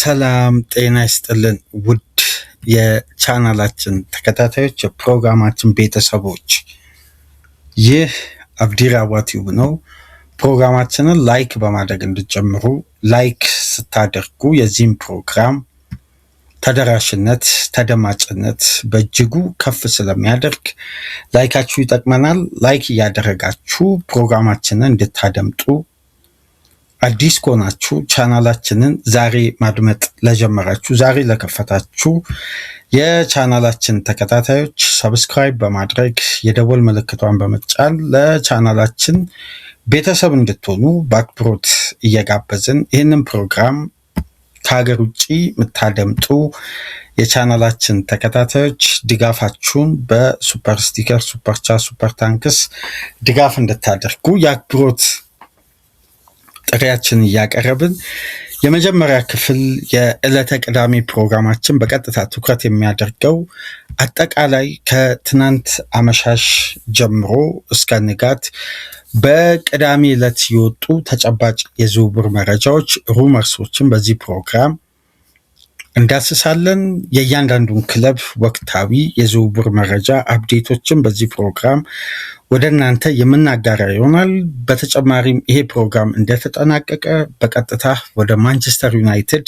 ሰላም ጤና ይስጥልን ውድ የቻናላችን ተከታታዮች የፕሮግራማችን ቤተሰቦች ይህ አብዲራዋ ቲዩብ ነው። ፕሮግራማችንን ላይክ በማድረግ እንድትጀምሩ ላይክ ስታደርጉ የዚህም ፕሮግራም ተደራሽነት ተደማጭነት በእጅጉ ከፍ ስለሚያደርግ ላይካችሁ ይጠቅመናል። ላይክ እያደረጋችሁ ፕሮግራማችንን እንድታደምጡ አዲስ ከሆናችሁ ቻናላችንን ዛሬ ማድመጥ ለጀመራችሁ ዛሬ ለከፈታችሁ የቻናላችን ተከታታዮች ሰብስክራይብ በማድረግ የደወል ምልክቷን በመጫን ለቻናላችን ቤተሰብ እንድትሆኑ በአክብሮት እየጋበዝን ይህንን ፕሮግራም ከሀገር ውጭ የምታደምጡ የቻናላችን ተከታታዮች ድጋፋችሁን በሱፐር ስቲከር፣ ሱፐር ቻት፣ ሱፐር ታንክስ ድጋፍ እንድታደርጉ የአክብሮት ጥሪያችን እያቀረብን የመጀመሪያ ክፍል የዕለተ ቅዳሜ ፕሮግራማችን በቀጥታ ትኩረት የሚያደርገው አጠቃላይ ከትናንት አመሻሽ ጀምሮ እስከ ንጋት በቅዳሜ ዕለት የወጡ ተጨባጭ የዝውውር መረጃዎች ሩመርሶችን በዚህ ፕሮግራም እንዳስሳለን። የእያንዳንዱን ክለብ ወቅታዊ የዝውውር መረጃ አፕዴቶችን በዚህ ፕሮግራም ወደ እናንተ የምናጋራ ይሆናል። በተጨማሪም ይሄ ፕሮግራም እንደተጠናቀቀ በቀጥታ ወደ ማንቸስተር ዩናይትድ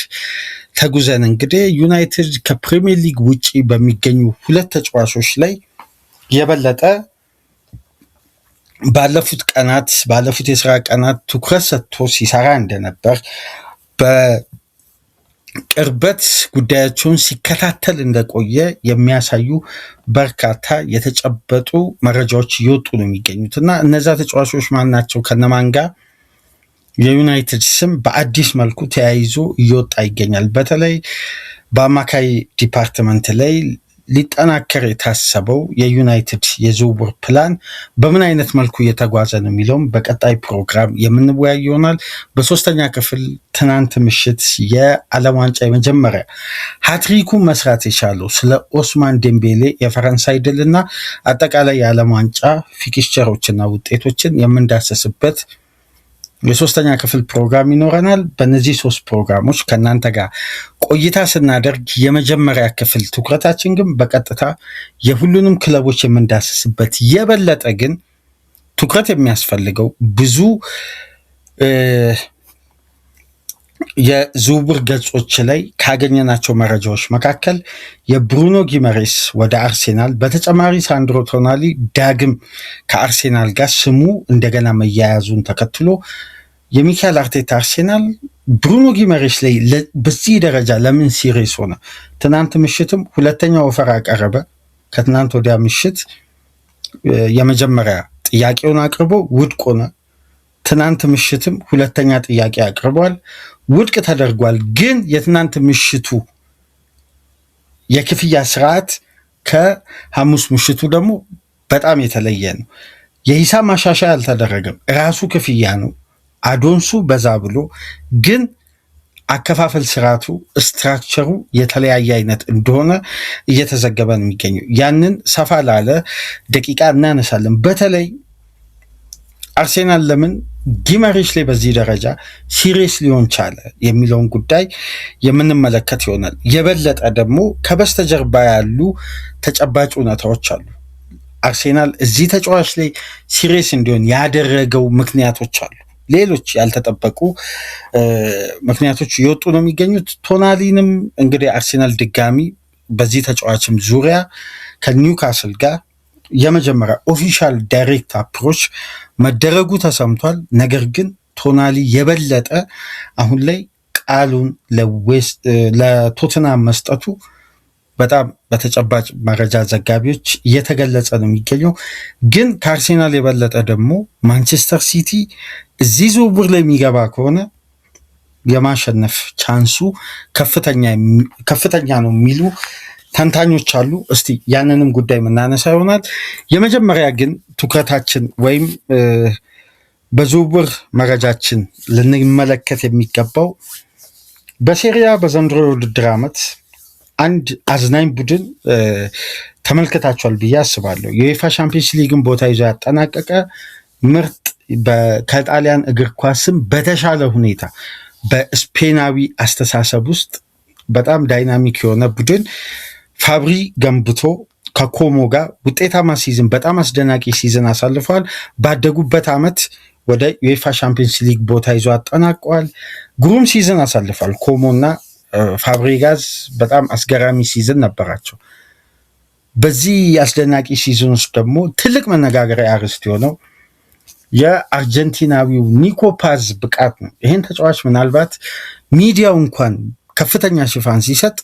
ተጉዘን እንግዲህ ዩናይትድ ከፕሪሚየር ሊግ ውጪ በሚገኙ ሁለት ተጫዋቾች ላይ የበለጠ ባለፉት የስራ ቀናት ትኩረት ሰጥቶ ሲሰራ እንደነበር በቅርበት ጉዳያቸውን ሲከታተል እንደቆየ የሚያሳዩ በርካታ የተጨበጡ መረጃዎች እየወጡ ነው የሚገኙት እና እነዛ ተጫዋቾች ማን ናቸው? ከነማን ጋር የዩናይትድ ስም በአዲስ መልኩ ተያይዞ እየወጣ ይገኛል። በተለይ በአማካይ ዲፓርትመንት ላይ ሊጠናከር የታሰበው የዩናይትድ የዝውውር ፕላን በምን አይነት መልኩ እየተጓዘ ነው የሚለውም በቀጣይ ፕሮግራም የምንወያይ ይሆናል። በሶስተኛ ክፍል ትናንት ምሽት የዓለም ዋንጫ የመጀመሪያ ሃትሪኩ መስራት የቻለው ስለ ኦስማን ዴምቤሌ የፈረንሳይ ድል እና አጠቃላይ የዓለም ዋንጫ ፊክስቸሮችና ውጤቶችን የምንዳሰስበት የሶስተኛ ክፍል ፕሮግራም ይኖረናል። በእነዚህ ሶስት ፕሮግራሞች ከእናንተ ጋር ቆይታ ስናደርግ የመጀመሪያ ክፍል ትኩረታችን ግን በቀጥታ የሁሉንም ክለቦች የምንዳስስበት የበለጠ ግን ትኩረት የሚያስፈልገው ብዙ የዝውውር ገጾች ላይ ካገኘናቸው መረጃዎች መካከል የብሩኖ ጊመሬስ ወደ አርሴናል፣ በተጨማሪ ሳንድሮ ቶናሊ ዳግም ከአርሴናል ጋር ስሙ እንደገና መያያዙን ተከትሎ የሚካኤል አርቴታ አርሴናል ብሩኖ ጊመሬስ ላይ በዚህ ደረጃ ለምን ሲሪየስ ሆነ? ትናንት ምሽትም ሁለተኛ ኦፈር አቀረበ። ከትናንት ወዲያ ምሽት የመጀመሪያ ጥያቄውን አቅርቦ ውድቅ ሆነ። ትናንት ምሽትም ሁለተኛ ጥያቄ አቅርቧል፣ ውድቅ ተደርጓል። ግን የትናንት ምሽቱ የክፍያ ስርዓት ከሐሙስ ምሽቱ ደግሞ በጣም የተለየ ነው። የሂሳብ ማሻሻያ አልተደረገም፣ ራሱ ክፍያ ነው። አዶንሱ በዛ ብሎ ግን አከፋፈል ስርዓቱ ስትራክቸሩ የተለያየ አይነት እንደሆነ እየተዘገበ ነው የሚገኘው። ያንን ሰፋ ላለ ደቂቃ እናነሳለን። በተለይ አርሴናል ለምን ጊመሬስ ላይ በዚህ ደረጃ ሲሪየስ ሊሆን ቻለ የሚለውን ጉዳይ የምንመለከት ይሆናል። የበለጠ ደግሞ ከበስተጀርባ ያሉ ተጨባጭ እውነታዎች አሉ። አርሴናል እዚህ ተጫዋች ላይ ሲሪየስ እንዲሆን ያደረገው ምክንያቶች አሉ። ሌሎች ያልተጠበቁ ምክንያቶች እየወጡ ነው የሚገኙት። ቶናሊንም እንግዲህ አርሴናል ድጋሚ በዚህ ተጫዋችም ዙሪያ ከኒውካስል ጋር የመጀመሪያ ኦፊሻል ዳይሬክት አፕሮች መደረጉ ተሰምቷል። ነገር ግን ቶናሊ የበለጠ አሁን ላይ ቃሉን ለቶትናም መስጠቱ በጣም በተጨባጭ መረጃ ዘጋቢዎች እየተገለጸ ነው የሚገኘው። ግን ከአርሴናል የበለጠ ደግሞ ማንቸስተር ሲቲ እዚህ ዝውውር ላይ የሚገባ ከሆነ የማሸነፍ ቻንሱ ከፍተኛ ነው የሚሉ ተንታኞች አሉ። እስቲ ያንንም ጉዳይ የምናነሳ ይሆናል። የመጀመሪያ ግን ትኩረታችን ወይም በዝውውር መረጃችን ልንመለከት የሚገባው በሴሪያ በዘንድሮ የውድድር ዓመት አንድ አዝናኝ ቡድን ተመልክታችኋል ብዬ አስባለሁ። የዩኤፋ ቻምፒየንስ ሊግን ቦታ ይዞ ያጠናቀቀ ምርጥ ከጣሊያን እግር ኳስም በተሻለ ሁኔታ በስፔናዊ አስተሳሰብ ውስጥ በጣም ዳይናሚክ የሆነ ቡድን ፋብሪ ገንብቶ ከኮሞ ጋር ውጤታማ ሲዝን በጣም አስደናቂ ሲዝን አሳልፈዋል። ባደጉበት ዓመት ወደ ዩኤፋ ሻምፒዮንስ ሊግ ቦታ ይዞ አጠናቀዋል። ግሩም ሲዝን አሳልፏል። ኮሞ እና ፋብሪጋዝ በጣም አስገራሚ ሲዝን ነበራቸው። በዚህ አስደናቂ ሲዝን ውስጥ ደግሞ ትልቅ መነጋገሪያ አርዕስት የሆነው የአርጀንቲናዊው ኒኮ ፓዝ ብቃት ነው። ይህን ተጫዋች ምናልባት ሚዲያው እንኳን ከፍተኛ ሽፋን ሲሰጥ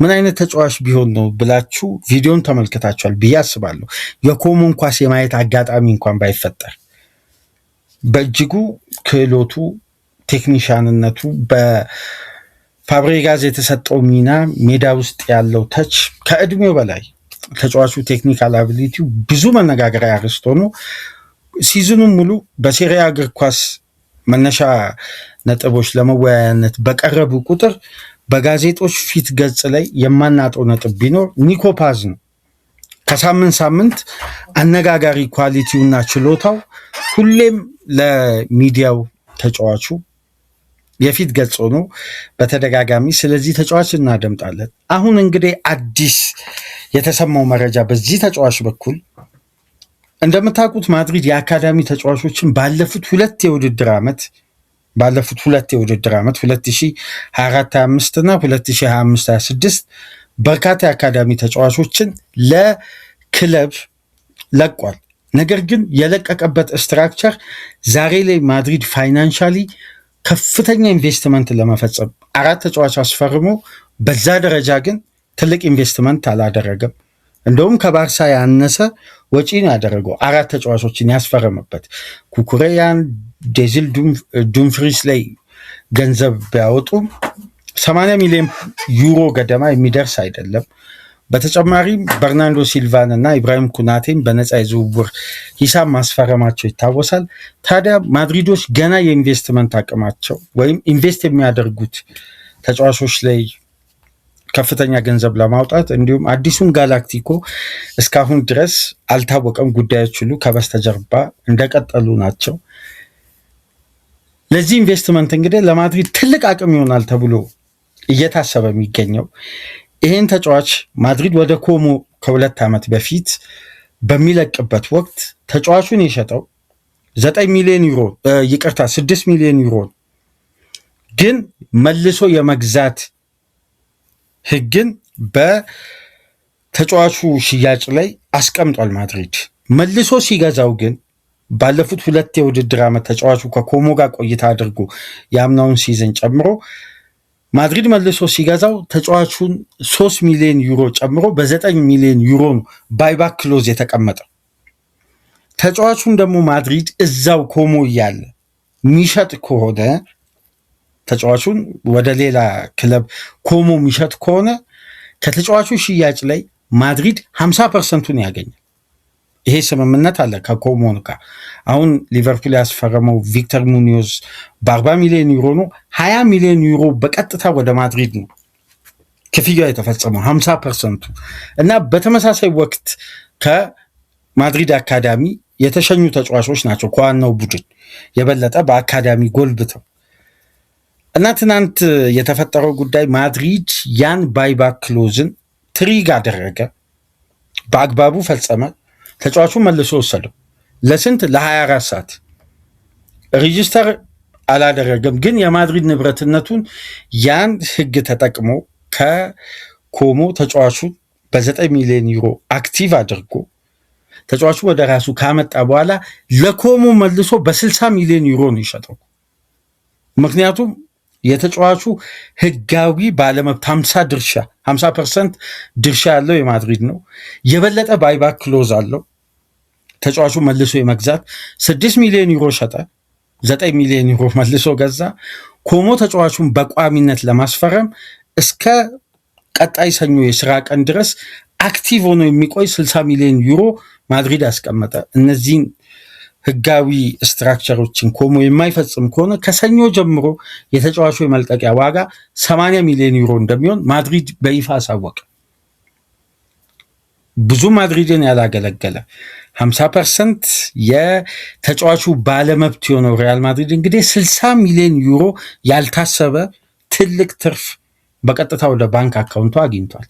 ምን አይነት ተጫዋች ቢሆን ነው ብላችሁ ቪዲዮን ተመልክታችኋል ብዬ አስባለሁ። የኮሞን ኳስ የማየት አጋጣሚ እንኳን ባይፈጠር በእጅጉ ክህሎቱ፣ ቴክኒሻንነቱ፣ በፋብሪጋዝ የተሰጠው ሚና፣ ሜዳ ውስጥ ያለው ተች ከእድሜው በላይ ተጫዋቹ ቴክኒካል አቢሊቲው ብዙ መነጋገሪያ አርዕስት ሆኖ ሲዝኑን ሙሉ በሴሪያ እግር ኳስ መነሻ ነጥቦች ለመወያያነት በቀረቡ ቁጥር በጋዜጦች ፊት ገጽ ላይ የማናጠው ነጥብ ቢኖር ኒኮ ፓዝ ነው። ከሳምንት ሳምንት አነጋጋሪ ኳሊቲውና ችሎታው ሁሌም ለሚዲያው ተጫዋቹ የፊት ገጽ ሆኖ በተደጋጋሚ ስለዚህ ተጫዋች እናደምጣለን። አሁን እንግዲህ አዲስ የተሰማው መረጃ በዚህ ተጫዋች በኩል እንደምታውቁት ማድሪድ የአካዳሚ ተጫዋቾችን ባለፉት ሁለት የውድድር ዓመት 2024/25 እና 2025/26 በርካታ የአካዳሚ ተጫዋቾችን ለክለብ ለቋል። ነገር ግን የለቀቀበት ስትራክቸር ዛሬ ላይ ማድሪድ ፋይናንሻሊ ከፍተኛ ኢንቨስትመንት ለመፈጸም 4 ተጫዋች አስፈርሞ በዛ ደረጃ ግን ትልቅ ኢንቨስትመንት አላደረገም። እንደውም ከባርሳ ያነሰ ወጪ ነው ያደረገው 4 ተጫዋቾችን ያስፈረመበት። ኩኩሬያን፣ ዴዚል ዱምፍሪስ ላይ ገንዘብ ቢያወጡም 80 ሚሊዮን ዩሮ ገደማ የሚደርስ አይደለም። በተጨማሪም በርናንዶ ሲልቫን እና ኢብራሂም ኩናቴን በነፃ የዝውውር ሂሳብ ማስፈረማቸው ይታወሳል። ታዲያ ማድሪዶች ገና የኢንቨስትመንት አቅማቸው ወይም ኢንቨስት የሚያደርጉት ተጫዋቾች ላይ ከፍተኛ ገንዘብ ለማውጣት እንዲሁም አዲሱን ጋላክቲኮ እስካሁን ድረስ አልታወቀም። ጉዳዮች ሁሉ ከበስተጀርባ እንደቀጠሉ ናቸው። ለዚህ ኢንቨስትመንት እንግዲህ ለማድሪድ ትልቅ አቅም ይሆናል ተብሎ እየታሰበ የሚገኘው ይህን ተጫዋች ማድሪድ ወደ ኮሞ ከ2 ዓመት በፊት በሚለቅበት ወቅት ተጫዋቹን የሸጠው 6 ሚሊዮን ዩሮ ግን መልሶ የመግዛት ሕግን በተጫዋቹ ሽያጭ ላይ አስቀምጧል። ማድሪድ መልሶ ሲገዛው ግን ባለፉት 2 የውድድር ዓመት ተጫዋቹ ከኮሞ ጋር ቆይታ አድርጎ የአምናውን ሲዝን ጨምሮ ማድሪድ መልሶ ሲገዛው ተጫዋቹን 3 ሚሊዮን ዩሮ ጨምሮ በ9 ሚሊዮን ዩሮ ነው ባይባክ ክሎዝ የተቀመጠው። ተጫዋቹን ደግሞ ማድሪድ እዛው ኮሞ እያለ የሚሸጥ ከሆነ ተጫዋቹን ወደ ሌላ ክለብ ኮሞ የሚሸጥ ከሆነ ከተጫዋቹ ሽያጭ ላይ ማድሪድ 50%ን ያገኛል። ይሄ ስምምነት አለ ከኮሞ ጋር። አሁን ሊቨርፑል ያስፈረመው ቪክተር ሙኒዮዝ በ40 ሚሊዮን ዩሮ ነው። 20 ሚሊዮን ዩሮ በቀጥታ ወደ ማድሪድ ነው ክፍያ የተፈጸመው 50%። እና በተመሳሳይ ወቅት ከማድሪድ አካዳሚ የተሸኙ ተጫዋቾች ናቸው ከዋናው ቡድን የበለጠ በአካዳሚ ጎልብተው እና ትናንት የተፈጠረው ጉዳይ ማድሪድ ያን ባይባክ ክሎዝን ትሪግ አደረገ፣ በአግባቡ ፈጸመ። ተጫዋቹ መልሶ ወሰደው። ለስንት? ለ24 ሰዓት ሬጂስተር አላደረገም፣ ግን የማድሪድ ንብረትነቱን ያን ህግ ተጠቅሞ ከኮሞ ተጫዋቹን በ9 ሚሊዮን ዩሮ አክቲቭ አድርጎ ተጫዋቹ ወደ ራሱ ካመጣ በኋላ ለኮሞ መልሶ በ60 ሚሊዮን ዩሮ ነው ይሸጠው። ምክንያቱም የተጫዋቹ ህጋዊ ባለመብት 50% ድርሻ ያለው የማድሪድ ነው። የበለጠ ባይባክ ክሎዝ አለው። ተጫዋቹ መልሶ የመግዛት 6 ሚሊዮን ዩሮ ሸጠ፣ 9 ሚሊዮን ዩሮ መልሶ ገዛ። ኮሞ ተጫዋቹን በቋሚነት ለማስፈረም እስከ ቀጣይ ሰኞ የስራ ቀን ድረስ አክቲቭ ሆኖ የሚቆይ 60 ሚሊዮን ዩሮ ማድሪድ አስቀመጠ። እነዚህን ህጋዊ ስትራክቸሮችን ኮሞ የማይፈጽም ከሆነ ከሰኞ ጀምሮ የተጫዋቹ የመልቀቂያ ዋጋ 80 ሚሊዮን ዩሮ እንደሚሆን ማድሪድ በይፋ አሳወቀ። ብዙ ማድሪድን ያላገለገለ 50% የተጫዋቹ ባለመብት የሆነው ሪያል ማድሪድ እንግዲህ 60 ሚሊዮን ዩሮ ያልታሰበ ትልቅ ትርፍ በቀጥታ ወደ ባንክ አካውንቱ አግኝቷል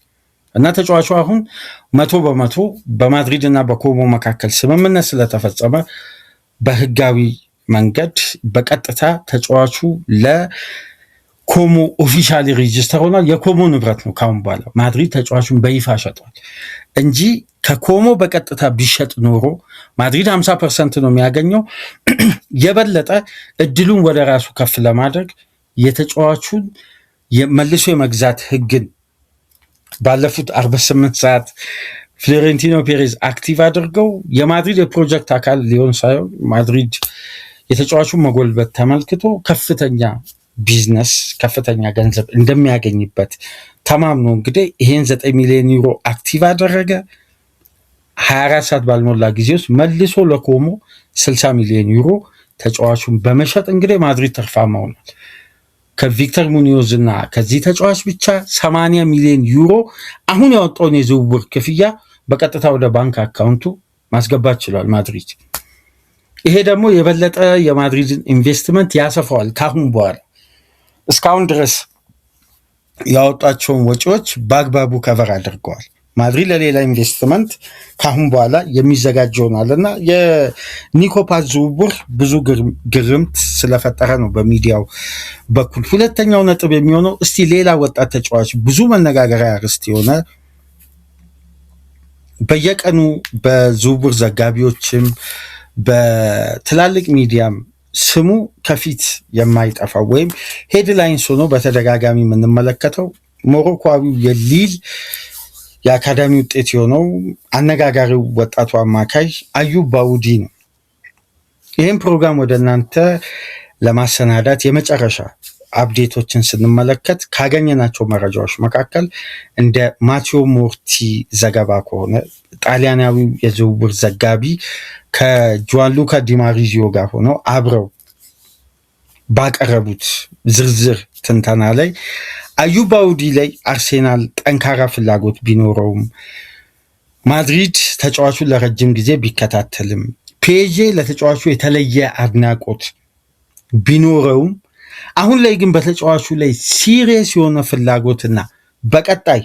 እና ተጫዋቹ አሁን 100% በማድሪድ እና በኮሞ መካከል ስምምነት ስለተፈጸመ በህጋዊ መንገድ በቀጥታ ተጫዋቹ ለኮሞ ኦፊሻሊ ሬጂስተር ሆኗል። የኮሞ ንብረት ነው። ካሁን በኋላ ማድሪድ ተጫዋቹን በይፋ ሸጧል እንጂ ከኮሞ በቀጥታ ቢሸጥ ኖሮ ማድሪድ 50% ነው የሚያገኘው። የበለጠ እድሉን ወደ ራሱ ከፍ ለማድረግ የተጫዋቹን መልሶ የመግዛት ህግን ባለፉት 48 ሰዓት ፍሎሬንቲኖ ፔሬዝ አክቲቭ አድርገው የማድሪድ የፕሮጀክት አካል ሊሆን ሳይሆን ማድሪድ የተጫዋቹን መጎልበት ተመልክቶ ከፍተኛ ቢዝነስ ከፍተኛ ገንዘብ እንደሚያገኝበት ተማምኖ እንግዲህ ይሄን 9 ሚሊዮን ዩሮ አክቲቭ አደረገ። 24 ሰዓት ባልሞላ ጊዜ ውስጥ መልሶ ለኮሞ 60 ሚሊዮን ዩሮ ተጫዋቹን በመሸጥ እንግዲህ ማድሪድ ትርፋማ ሆኗል። ከቪክተር ሙኒዮዝ እና ከዚህ ተጫዋች ብቻ 80 ሚሊዮን ዩሮ አሁን ያወጣውን የዝውውር ክፍያ በቀጥታ ወደ ባንክ አካውንቱ ማስገባት ችሏል ማድሪድ። ይሄ ደግሞ የበለጠ የማድሪድን ኢንቨስትመንት ያሰፋዋል። ካሁን በኋላ እስካሁን ድረስ ያወጣቸውን ወጪዎች በአግባቡ ከቨር አድርገዋል። ማድሪድ ለሌላ ኢንቨስትመንት ካሁን በኋላ የሚዘጋጅ ይሆናል እና የኒኮ ፓዝ ዝውውር ብዙ ግርምት ስለፈጠረ ነው በሚዲያው በኩል። ሁለተኛው ነጥብ የሚሆነው እስቲ ሌላ ወጣት ተጫዋች ብዙ መነጋገሪያ ርዕስ የሆነ በየቀኑ በዝውውር ዘጋቢዎችም በትላልቅ ሚዲያም ስሙ ከፊት የማይጠፋው ወይም ሄድላይንስ ሆኖ በተደጋጋሚ የምንመለከተው ሞሮኮዊው የሊል የአካዳሚ ውጤት የሆነው አነጋጋሪው ወጣቱ አማካይ አዩብ ባውዲ ነው። ይህም ፕሮግራም ወደ እናንተ ለማሰናዳት የመጨረሻ አፕዴቶችን ስንመለከት ካገኘናቸው መረጃዎች መካከል እንደ ማቴዎ ሞርቲ ዘገባ ከሆነ ጣሊያናዊው የዝውውር ዘጋቢ ከጁዋንሉካ ዲማሪዚዮ ጋር ሆነው አብረው ባቀረቡት ዝርዝር ትንተና ላይ አዩብ ባውዲ ላይ አርሴናል ጠንካራ ፍላጎት ቢኖረውም ማድሪድ ተጫዋቹን ለረጅም ጊዜ ቢከታተልም ፒኤስጂ ለተጫዋቹ የተለየ አድናቆት ቢኖረውም አሁን ላይ ግን በተጫዋቹ ላይ ሲሪየስ የሆነ ፍላጎትና በቀጣይ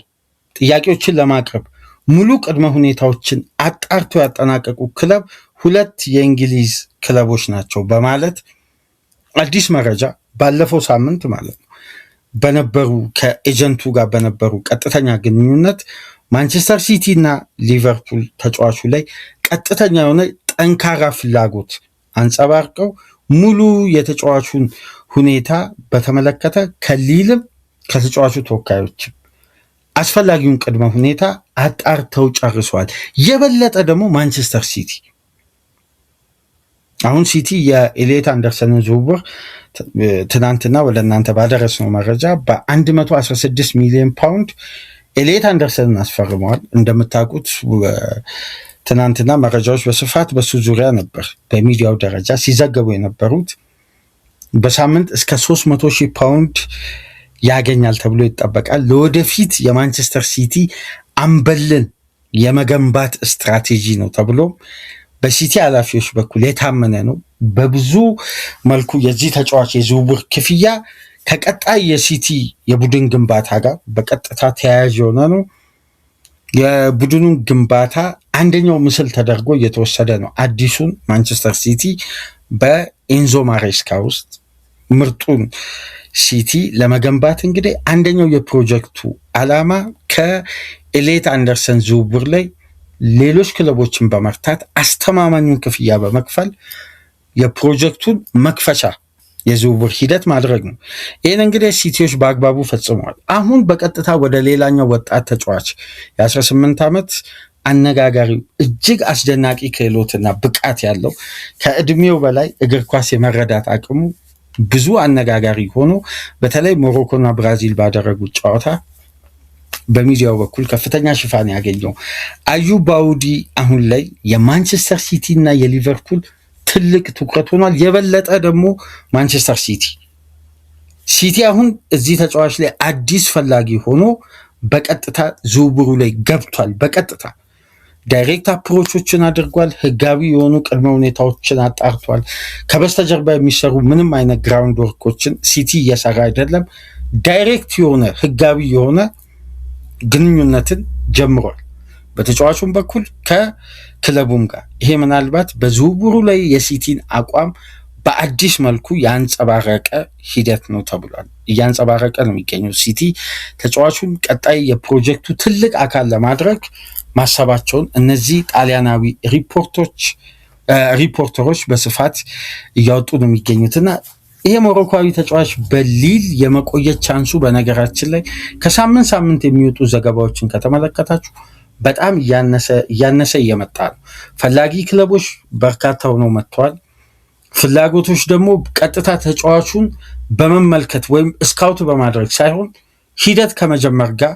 ጥያቄዎችን ለማቅረብ ሙሉ ቅድመ ሁኔታዎችን አጣርቶ ያጠናቀቁ ክለብ 2 የእንግሊዝ ክለቦች ናቸው በማለት አዲስ መረጃ ባለፈው ሳምንት ማለት ነው በነበሩ ከኤጀንቱ ጋር በነበሩ ቀጥተኛ ግንኙነት ማንቸስተር ሲቲ እና ሊቨርፑል ተጫዋቹ ላይ ቀጥተኛ የሆነ ጠንካራ ፍላጎት አንጸባርቀው ሙሉ የተጫዋቹን ሁኔታ በተመለከተ ከሊልም ከተጫዋቹ ተወካዮችም አስፈላጊውን ቅድመ ሁኔታ አጣርተው ጨርሷል። የበለጠ ደግሞ ማንቸስተር ሲቲ አሁን ሲቲ የኤሊየት አንደርሰንን ዝውውር ትናንትና ወደ እናንተ ባደረስነው መረጃ በ116 ሚሊዮን ፓውንድ ኤሊየት አንደርሰንን አስፈርመዋል። እንደምታውቁት ትናንትና መረጃዎች በስፋት በሱ ዙሪያ ነበር በሚዲያው ደረጃ ሲዘገቡ የነበሩት። በሳምንት እስከ 300,000 ፓውንድ ያገኛል ተብሎ ይጠበቃል። ለወደፊት የማንቸስተር ሲቲ አምበልን የመገንባት ስትራቴጂ ነው ተብሎ በሲቲ ኃላፊዎች በኩል የታመነ ነው። በብዙ መልኩ የዚህ ተጫዋች የዝውውር ክፍያ ከቀጣይ የሲቲ የቡድን ግንባታ ጋር በቀጥታ ተያያዥ የሆነ ነው። የቡድኑን ግንባታ አንደኛው ምስል ተደርጎ እየተወሰደ ነው። አዲሱን ማንቸስተር ሲቲ በኤንዞ ማሬስካ ውስጥ ምርጡን ሲቲ ለመገንባት እንግዲህ አንደኛው የፕሮጀክቱ ዓላማ ከኤሊየት አንደርሰን ዝውውር ላይ ሌሎች ክለቦችን በመርታት አስተማማኙን ክፍያ በመክፈል የፕሮጀክቱን መክፈቻ የዝውውር ሂደት ማድረግ ነው። ይህን እንግዲህ ሲቲዎች በአግባቡ ፈጽመዋል። አሁን በቀጥታ ወደ ሌላኛው ወጣት ተጫዋች የ18 ዓመት አነጋጋሪው እጅግ አስደናቂ ክህሎትና ብቃት ያለው ከእድሜው በላይ እግር ኳስ የመረዳት አቅሙ ብዙ አነጋጋሪ ሆኖ በተለይ ሞሮኮና ብራዚል ባደረጉት ጨዋታ በሚዲያው በኩል ከፍተኛ ሽፋን ያገኘው አዩብ ባውዲ አሁን ላይ የማንቸስተር ሲቲ እና የሊቨርፑል ትልቅ ትኩረት ሆኗል። የበለጠ ደግሞ ማንቸስተር ሲቲ አሁን እዚህ ተጫዋች ላይ አዲስ ፈላጊ ሆኖ በቀጥታ ዝውውሩ ላይ ገብቷል። በቀጥታ ዳይሬክት አፕሮቾችን አድርጓል። ህጋዊ የሆኑ ቅድመ ሁኔታዎችን አጣርቷል። ከበስተጀርባ የሚሰሩ ምንም አይነት ግራውንድ ወርኮችን ሲቲ እየሰራ አይደለም። ዳይሬክት የሆነ ህጋዊ የሆነ ግንኙነትን ጀምሯል በተጫዋቹም በኩል ከክለቡም ጋር። ይሄ ምናልባት በዝውውሩ ላይ የሲቲን አቋም በአዲስ መልኩ ያንጸባረቀ ሂደት ነው ተብሏል። እያንጸባረቀ ነው የሚገኘው። ሲቲ ተጫዋቹን ቀጣይ የፕሮጀክቱ ትልቅ አካል ለማድረግ ማሰባቸውን እነዚህ ጣሊያናዊ ሪፖርተሮች በስፋት እያወጡ ነው የሚገኙትና ይሄ ሞሮኳዊ ተጫዋች በሊል የመቆየት ቻንሱ በነገራችን ላይ ከሳምንት ሳምንት የሚወጡ ዘገባዎችን ከተመለከታችሁ በጣም እያነሰ እየመጣ ነው። ፈላጊ ክለቦች በርካታ ሆነው መጥተዋል። ፍላጎቶች ደግሞ ቀጥታ ተጫዋቹን በመመልከት ወይም ስካውት በማድረግ ሳይሆን ሂደት ከመጀመር ጋር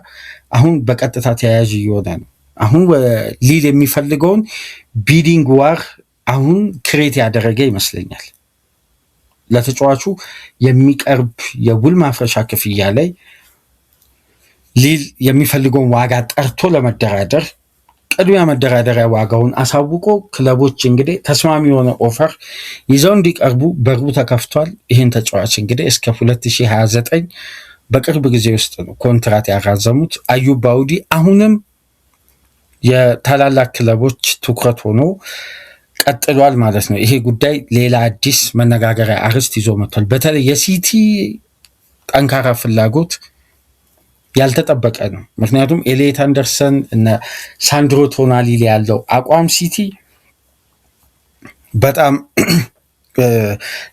አሁን በቀጥታ ተያያዥ እየሆነ ነው። አሁን ሊል የሚፈልገውን ቢዲንግ ዋር አሁን ክሬት ያደረገ ይመስለኛል። ለተጫዋቹ የሚቀርብ የውል ማፍረሻ ክፍያ ላይ ሊል የሚፈልገውን ዋጋ ጠርቶ ለመደራደር ቅድሚያ መደራደሪያ ዋጋውን አሳውቆ ክለቦች እንግዲህ ተስማሚ የሆነ ኦፈር ይዘው እንዲቀርቡ በሩ ተከፍቷል። ይህን ተጫዋች እንግዲህ እስከ 2029 በቅርብ ጊዜ ውስጥ ነው ኮንትራት ያራዘሙት። አዩብ ባውዲ አሁንም የታላላቅ ክለቦች ትኩረት ሆኖ ቀጥሏል ማለት ነው። ይሄ ጉዳይ ሌላ አዲስ መነጋገሪያ አርዕስት ይዞ መጥቷል። በተለይ የሲቲ ጠንካራ ፍላጎት ያልተጠበቀ ነው። ምክንያቱም ኤሊየት አንደርሰን እና ሳንድሮ ቶናሊ ያለው አቋም ሲቲ በጣም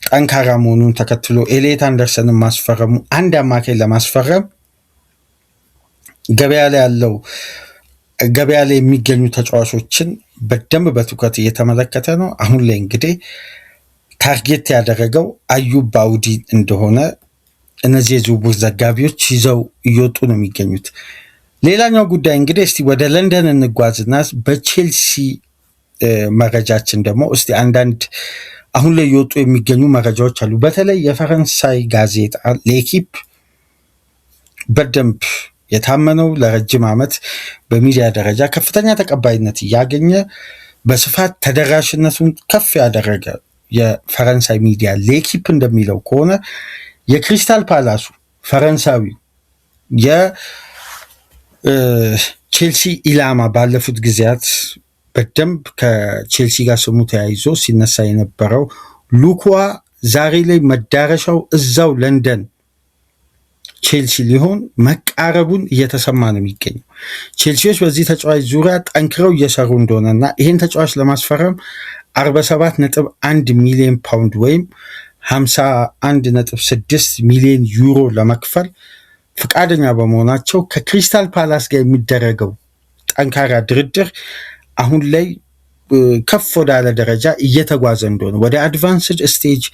ጠንካራ መሆኑን ተከትሎ ኤሊየት አንደርሰንን ማስፈረሙ አንድ አማካይ ለማስፈረም ገበያ ላይ የሚገኙ ተጫዋቾችን በደንብ በትኩረት እየተመለከተ ነው። አሁን ላይ እንግዲህ ታርጌት ያደረገው አዩብ ባውዲ እንደሆነ እነዚህ የዝውውር ዘጋቢዎች ይዘው እየወጡ ነው የሚገኙት። ሌላኛው ጉዳይ እንግዲህ እስቲ ወደ ለንደን እንጓዝና በቼልሲ መረጃችን ደግሞ እስቲ አንዳንድ አሁን ላይ እየወጡ የሚገኙ መረጃዎች አሉ። በተለይ የፈረንሳይ ጋዜጣ ሌኪፕ በደንብ የታመነው ለረጅም ዓመት በሚዲያ ደረጃ ከፍተኛ ተቀባይነት እያገኘ በስፋት ተደራሽነቱን ከፍ ያደረገ የፈረንሳይ ሚዲያ ሌኪፕ እንደሚለው ከሆነ የክሪስታል ፓላሱ ፈረንሳዊው የቼልሲ ኢላማ ባለፉት ጊዜያት በደንብ ከቼልሲ ጋር ስሙ ተያይዞ ሲነሳ የነበረው ሉክዋ ዛሬ ላይ መዳረሻው እዛው ለንደን ቼልሲ ሊሆን መቃረቡን እየተሰማ ነው የሚገኘው። ቼልሲዎች በዚህ ተጫዋች ዙሪያ ጠንክረው እየሰሩ እንደሆነና ይህን ተጫዋች ለማስፈረም 47.1 ሚሊዮን ፓውንድ ወይም 51.6 ሚሊዮን ዩሮ ለመክፈል ፈቃደኛ በመሆናቸው ከክሪስታል ፓላስ ጋር የሚደረገው ጠንካራ ድርድር አሁን ላይ ከፍ ወዳለ ደረጃ እየተጓዘ እንደሆነ ወደ አድቫንስድ ስቴጅ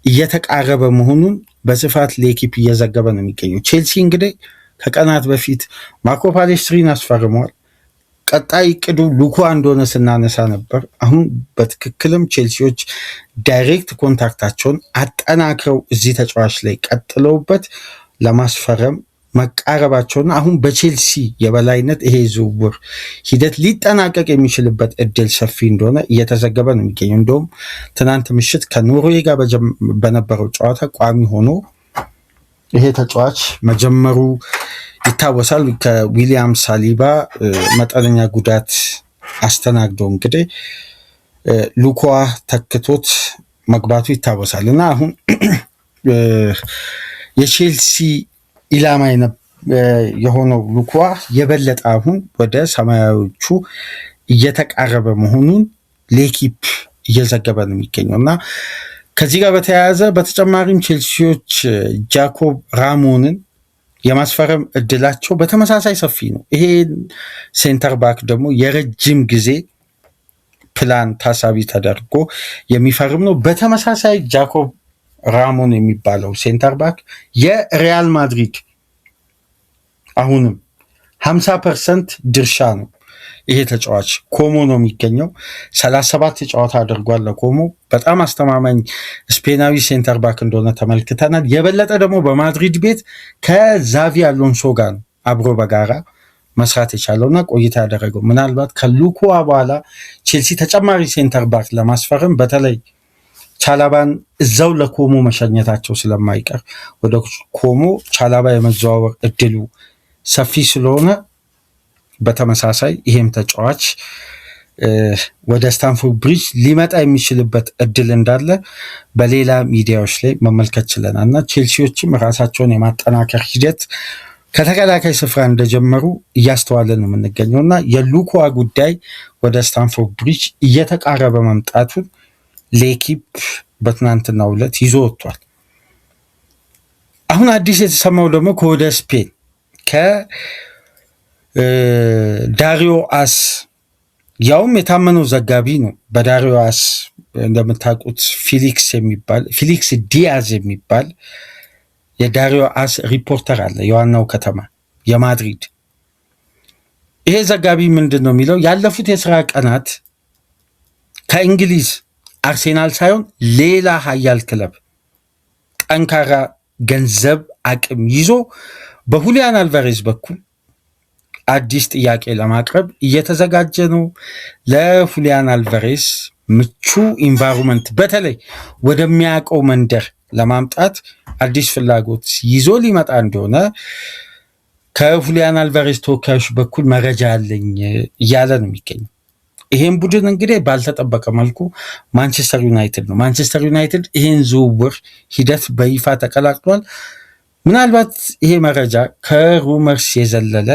እየተቃረበ መሆኑን በስፋት ሌኪፕ እየዘገበ ነው የሚገኘው። ቼልሲ እንግዲህ ከቀናት በፊት ማርኮ ፓሌስትሪን አስፈርመዋል። ቀጣይ እቅዱ ሉክዋ እንደሆነ ስናነሳ ነበር። አሁን በትክክልም ቼልሲዎች ዳይሬክት ኮንታክታቸውን አጠናክረው እዚህ ተጫዋች ላይ ቀጥለውበት ለማስፈረም መቃረባቸውና አሁን በቼልሲ የበላይነት ይሄ ዝውውር ሂደት ሊጠናቀቅ የሚችልበት እድል ሰፊ እንደሆነ እየተዘገበ ነው የሚገኘው። እንደውም ትናንት ምሽት ከኖርዌይ ጋር በነበረው ጨዋታ ቋሚ ሆኖ ይሄ ተጫዋች መጀመሩ ይታወሳል። ከዊሊያም ሳሊባ መጠነኛ ጉዳት አስተናግዶ እንግዲህ ሉክዋ ተክቶት መግባቱ ይታወሳል እና አሁን የቼልሲ ኢላማ የሆነው ሉክዋ የበለጠ አሁን ወደ ሰማያዊዎቹ እየተቃረበ መሆኑን ሌኪፕ እየዘገበ ነው የሚገኘው እና ከዚህ ጋር በተያያዘ በተጨማሪም ቼልሲዎች ጃኮብ ራሞንን የማስፈረም እድላቸው በተመሳሳይ ሰፊ ነው። ይሄ ሴንተር ባክ ደግሞ የረጅም ጊዜ ፕላን ታሳቢ ተደርጎ የሚፈርም ነው። በተመሳሳይ ጃኮብ ራሞን የሚባለው ሴንተር ባክ የሪያል ማድሪድ አሁንም 50% ድርሻ ነው። ይሄ ተጫዋች ኮሞ ነው የሚገኘው። 37 ጨዋታ አድርጓል ለኮሞ። በጣም አስተማማኝ ስፔናዊ ሴንተር ባክ እንደሆነ ተመልክተናል። የበለጠ ደግሞ በማድሪድ ቤት ከዛቪ አሎንሶ ጋር አብሮ በጋራ መስራት የቻለውና ቆይታ ያደረገው ምናልባት ከሉክዋ በኋላ ቼልሲ ተጨማሪ ሴንተር ባክ ለማስፈረም በተለይ ቻላባን እዛው ለኮሞ መሸኘታቸው ስለማይቀር ወደ ኮሞ ቻላባ የመዘዋወር እድሉ ሰፊ ስለሆነ በተመሳሳይ ይሄም ተጫዋች ወደ ስታንፎርድ ብሪጅ ሊመጣ የሚችልበት እድል እንዳለ በሌላ ሚዲያዎች ላይ መመልከት ችለናል እና ቼልሲዎችም ራሳቸውን የማጠናከር ሂደት ከተከላካይ ስፍራ እንደጀመሩ እያስተዋለን ነው የምንገኘው እና የሉኳ ጉዳይ ወደ ስታንፎርድ ብሪጅ እየተቃረበ መምጣቱን ሌኪፕ በትናንትናው ዕለት ይዞ ወጥቷል። አሁን አዲስ የተሰማው ደግሞ ከወደ ስፔን ከዳሪዮ አስ ያውም የታመነው ዘጋቢ ነው። በዳሪዮ አስ እንደምታውቁት ፊሊክስ ዲያዝ የሚባል የዳሪዮ አስ ሪፖርተር አለ፣ የዋናው ከተማ የማድሪድ። ይሄ ዘጋቢ ምንድን ነው የሚለው? ያለፉት የስራ ቀናት ከእንግሊዝ አርሴናል ሳይሆን ሌላ ሀያል ክለብ ጠንካራ ገንዘብ አቅም ይዞ በሁሊያን አልቫሬዝ በኩል አዲስ ጥያቄ ለማቅረብ እየተዘጋጀ ነው። ለሁሊያን አልቫሬዝ ምቹ ኢንቫይሮንመንት በተለይ ወደሚያውቀው መንደር ለማምጣት አዲስ ፍላጎት ይዞ ሊመጣ እንደሆነ ከሁሊያን አልቫሬዝ ተወካዮች በኩል መረጃ አለኝ እያለ ነው የሚገኘው። ይሄን ቡድን እንግዲህ ባልተጠበቀ መልኩ ማንቸስተር ዩናይትድ ነው። ማንቸስተር ዩናይትድ ይሄን ዝውውር ሂደት በይፋ ተቀላቅሏል። ምናልባት ይሄ መረጃ ከሩመርስ የዘለለ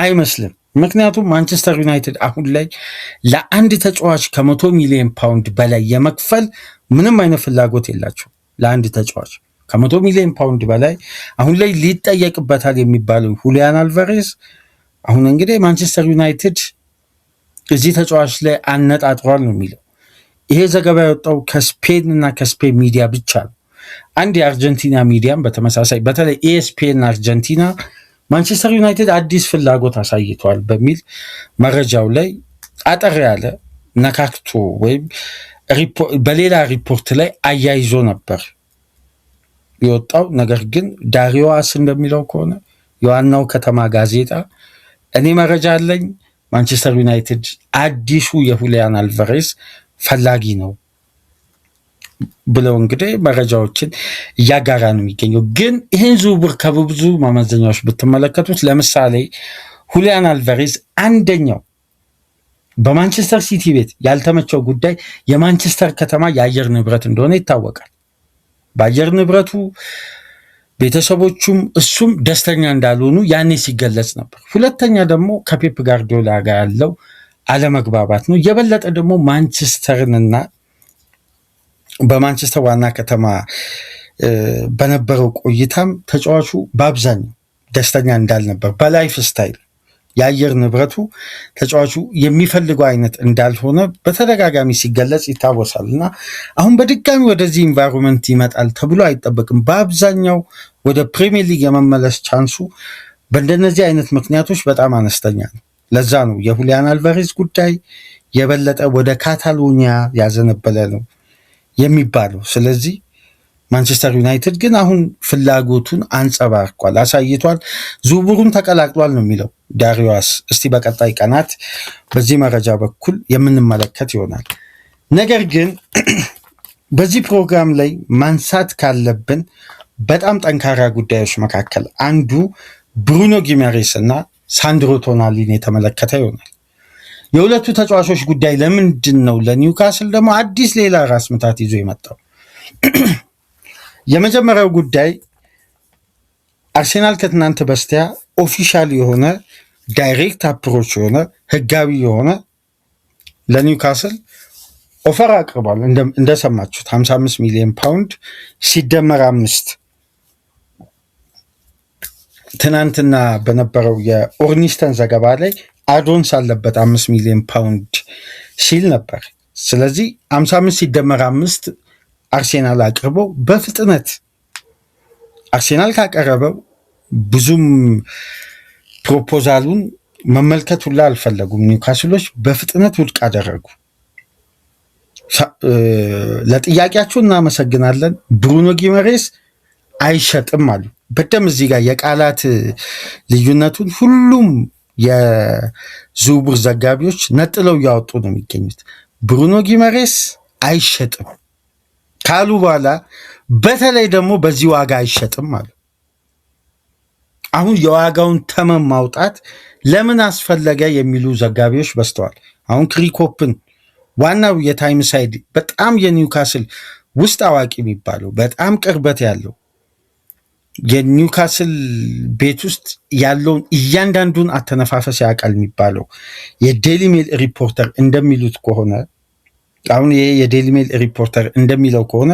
አይመስልም። ምክንያቱም ማንቸስተር ዩናይትድ አሁን ላይ ለአንድ ተጫዋች ከ100 ሚሊዮን ፓውንድ በላይ የመክፈል ምንም አይነት ፍላጎት የላቸው። ለአንድ ተጫዋች ከ100 ሚሊዮን ፓውንድ በላይ አሁን ላይ ሊጠየቅበታል የሚባለው ሁሊያን አልቫሬዝ አሁን እንግዲህ ማንቸስተር ዩናይትድ እዚህ ተጫዋች ላይ አነጣጥሯል ነው የሚለው። ይሄ ዘገባ የወጣው ከስፔን እና ከስፔን ሚዲያ ብቻ ነው። አንድ የአርጀንቲና ሚዲያም በተመሳሳይ በተለይ ኤስፔን አርጀንቲና ማንቸስተር ዩናይትድ አዲስ ፍላጎት አሳይቷል በሚል መረጃው ላይ አጠር ያለ ነካክቶ ወይም በሌላ ሪፖርት ላይ አያይዞ ነበር የወጣው። ነገር ግን ዳሪዮ አስ እንደሚለው ከሆነ የዋናው ከተማ ጋዜጣ እኔ መረጃ አለኝ፣ ማንቸስተር ዩናይትድ አዲሱ የሁሊያን አልቫሬዝ ፈላጊ ነው ብለው እንግዲህ መረጃዎችን እያጋራ ነው የሚገኘው። ግን ይህን ዝውውር ከብዙ ማመዘኛዎች ብትመለከቱት ለምሳሌ ሁሊያን አልቫሬዝ አንደኛው በማንቸስተር ሲቲ ቤት ያልተመቸው ጉዳይ የማንቸስተር ከተማ የአየር ንብረት እንደሆነ ይታወቃል። በአየር ንብረቱ ቤተሰቦቹም እሱም ደስተኛ እንዳልሆኑ ያኔ ሲገለጽ ነበር። ሁለተኛ ደግሞ ከፔፕ ጋርዲዮላ ጋር ያለው አለመግባባት ነው። የበለጠ ደግሞ ማንቸስተርንና በማንቸስተር ዋና ከተማ በነበረው ቆይታም ተጫዋቹ በአብዛኛው ደስተኛ እንዳልነበር፣ በላይፍ ስታይል የአየር ንብረቱ ተጫዋቹ የሚፈልገው አይነት እንዳልሆነ በተደጋጋሚ ሲገለጽ ይታወሳል እና አሁን በድጋሚ ወደዚህ ኢንቫይሮንመንት ይመጣል ተብሎ አይጠበቅም። በአብዛኛው ወደ ፕሪሚየር ሊግ የመመለስ ቻንሱ በእንደነዚህ አይነት ምክንያቶች በጣም አነስተኛ ነው። ለዛ ነው የሁሊያን አልቫሬዝ ጉዳይ የበለጠ ወደ ካታሎኒያ ያዘነበለ ነው የሚባለው። ስለዚህ ማንቸስተር ዩናይትድ ግን አሁን ፍላጎቱን አንጸባርቋል፣ አሳይቷል፣ ዝውውሩን ተቀላቅሏል ነው የሚለው ዳሪዮ አስ። እስቲ በቀጣይ ቀናት በዚህ መረጃ በኩል የምንመለከት ይሆናል። ነገር ግን በዚህ ፕሮግራም ላይ ማንሳት ካለብን በጣም ጠንካራ ጉዳዮች መካከል አንዱ ብሩኖ ጊማሬስ እና ሳንድሮ ቶናሊን የተመለከተ ይሆናል። የሁለቱ ተጫዋቾች ጉዳይ ለምንድን ነው ለኒውካስል ደግሞ አዲስ ሌላ ራስ ምታት ይዞ የመጣው? የመጀመሪያው ጉዳይ አርሴናል ከትናንት በስቲያ ኦፊሻል የሆነ ዳይሬክት አፕሮች የሆነ ህጋዊ የሆነ ለኒውካስል ኦፈር አቅርቧል። እንደሰማችሁት 55 ሚሊዮን ፓውንድ ሲደመር 5 ትናንትና በነበረው የኦርኒስተን ዘገባ ላይ አዶንስ አለበት 5 ሚሊዮን ፓውንድ ሲል ነበር። ስለዚህ 55 ሲደመር 5 አርሴናል አቅርበው በፍጥነት አርሴናል ካቀረበው ብዙም ፕሮፖዛሉን መመልከት ሁላ አልፈለጉም። ኒውካስሎች በፍጥነት ውድቅ አደረጉ። ለጥያቄያችሁ እናመሰግናለን፣ ብሩኖ ጊማሬስ አይሸጥም አሉ። በደም እዚህ ጋር የቃላት ልዩነቱን ሁሉም የዝውውር ዘጋቢዎች ነጥለው እያወጡ ነው የሚገኙት። ብሩኖ ጊማሬስ አይሸጥም ካሉ በኋላ በተለይ ደግሞ በዚህ ዋጋ አይሸጥም አሉ። አሁን የዋጋውን ተመን ማውጣት ለምን አስፈለገ የሚሉ ዘጋቢዎች በስተዋል። አሁን ክሪኮፕን ዋናው የታይም ሳይድ በጣም የኒውካስል ውስጥ አዋቂ የሚባለው በጣም ቅርበት ያለው የኒውካስል ቤት ውስጥ ያለውን እያንዳንዱን አተነፋፈስ ያውቃል የሚባለው የዴሊ ሜል ሪፖርተር እንደሚሉት ከሆነ አሁን ይሄ የዴሊ ሜል ሪፖርተር እንደሚለው ከሆነ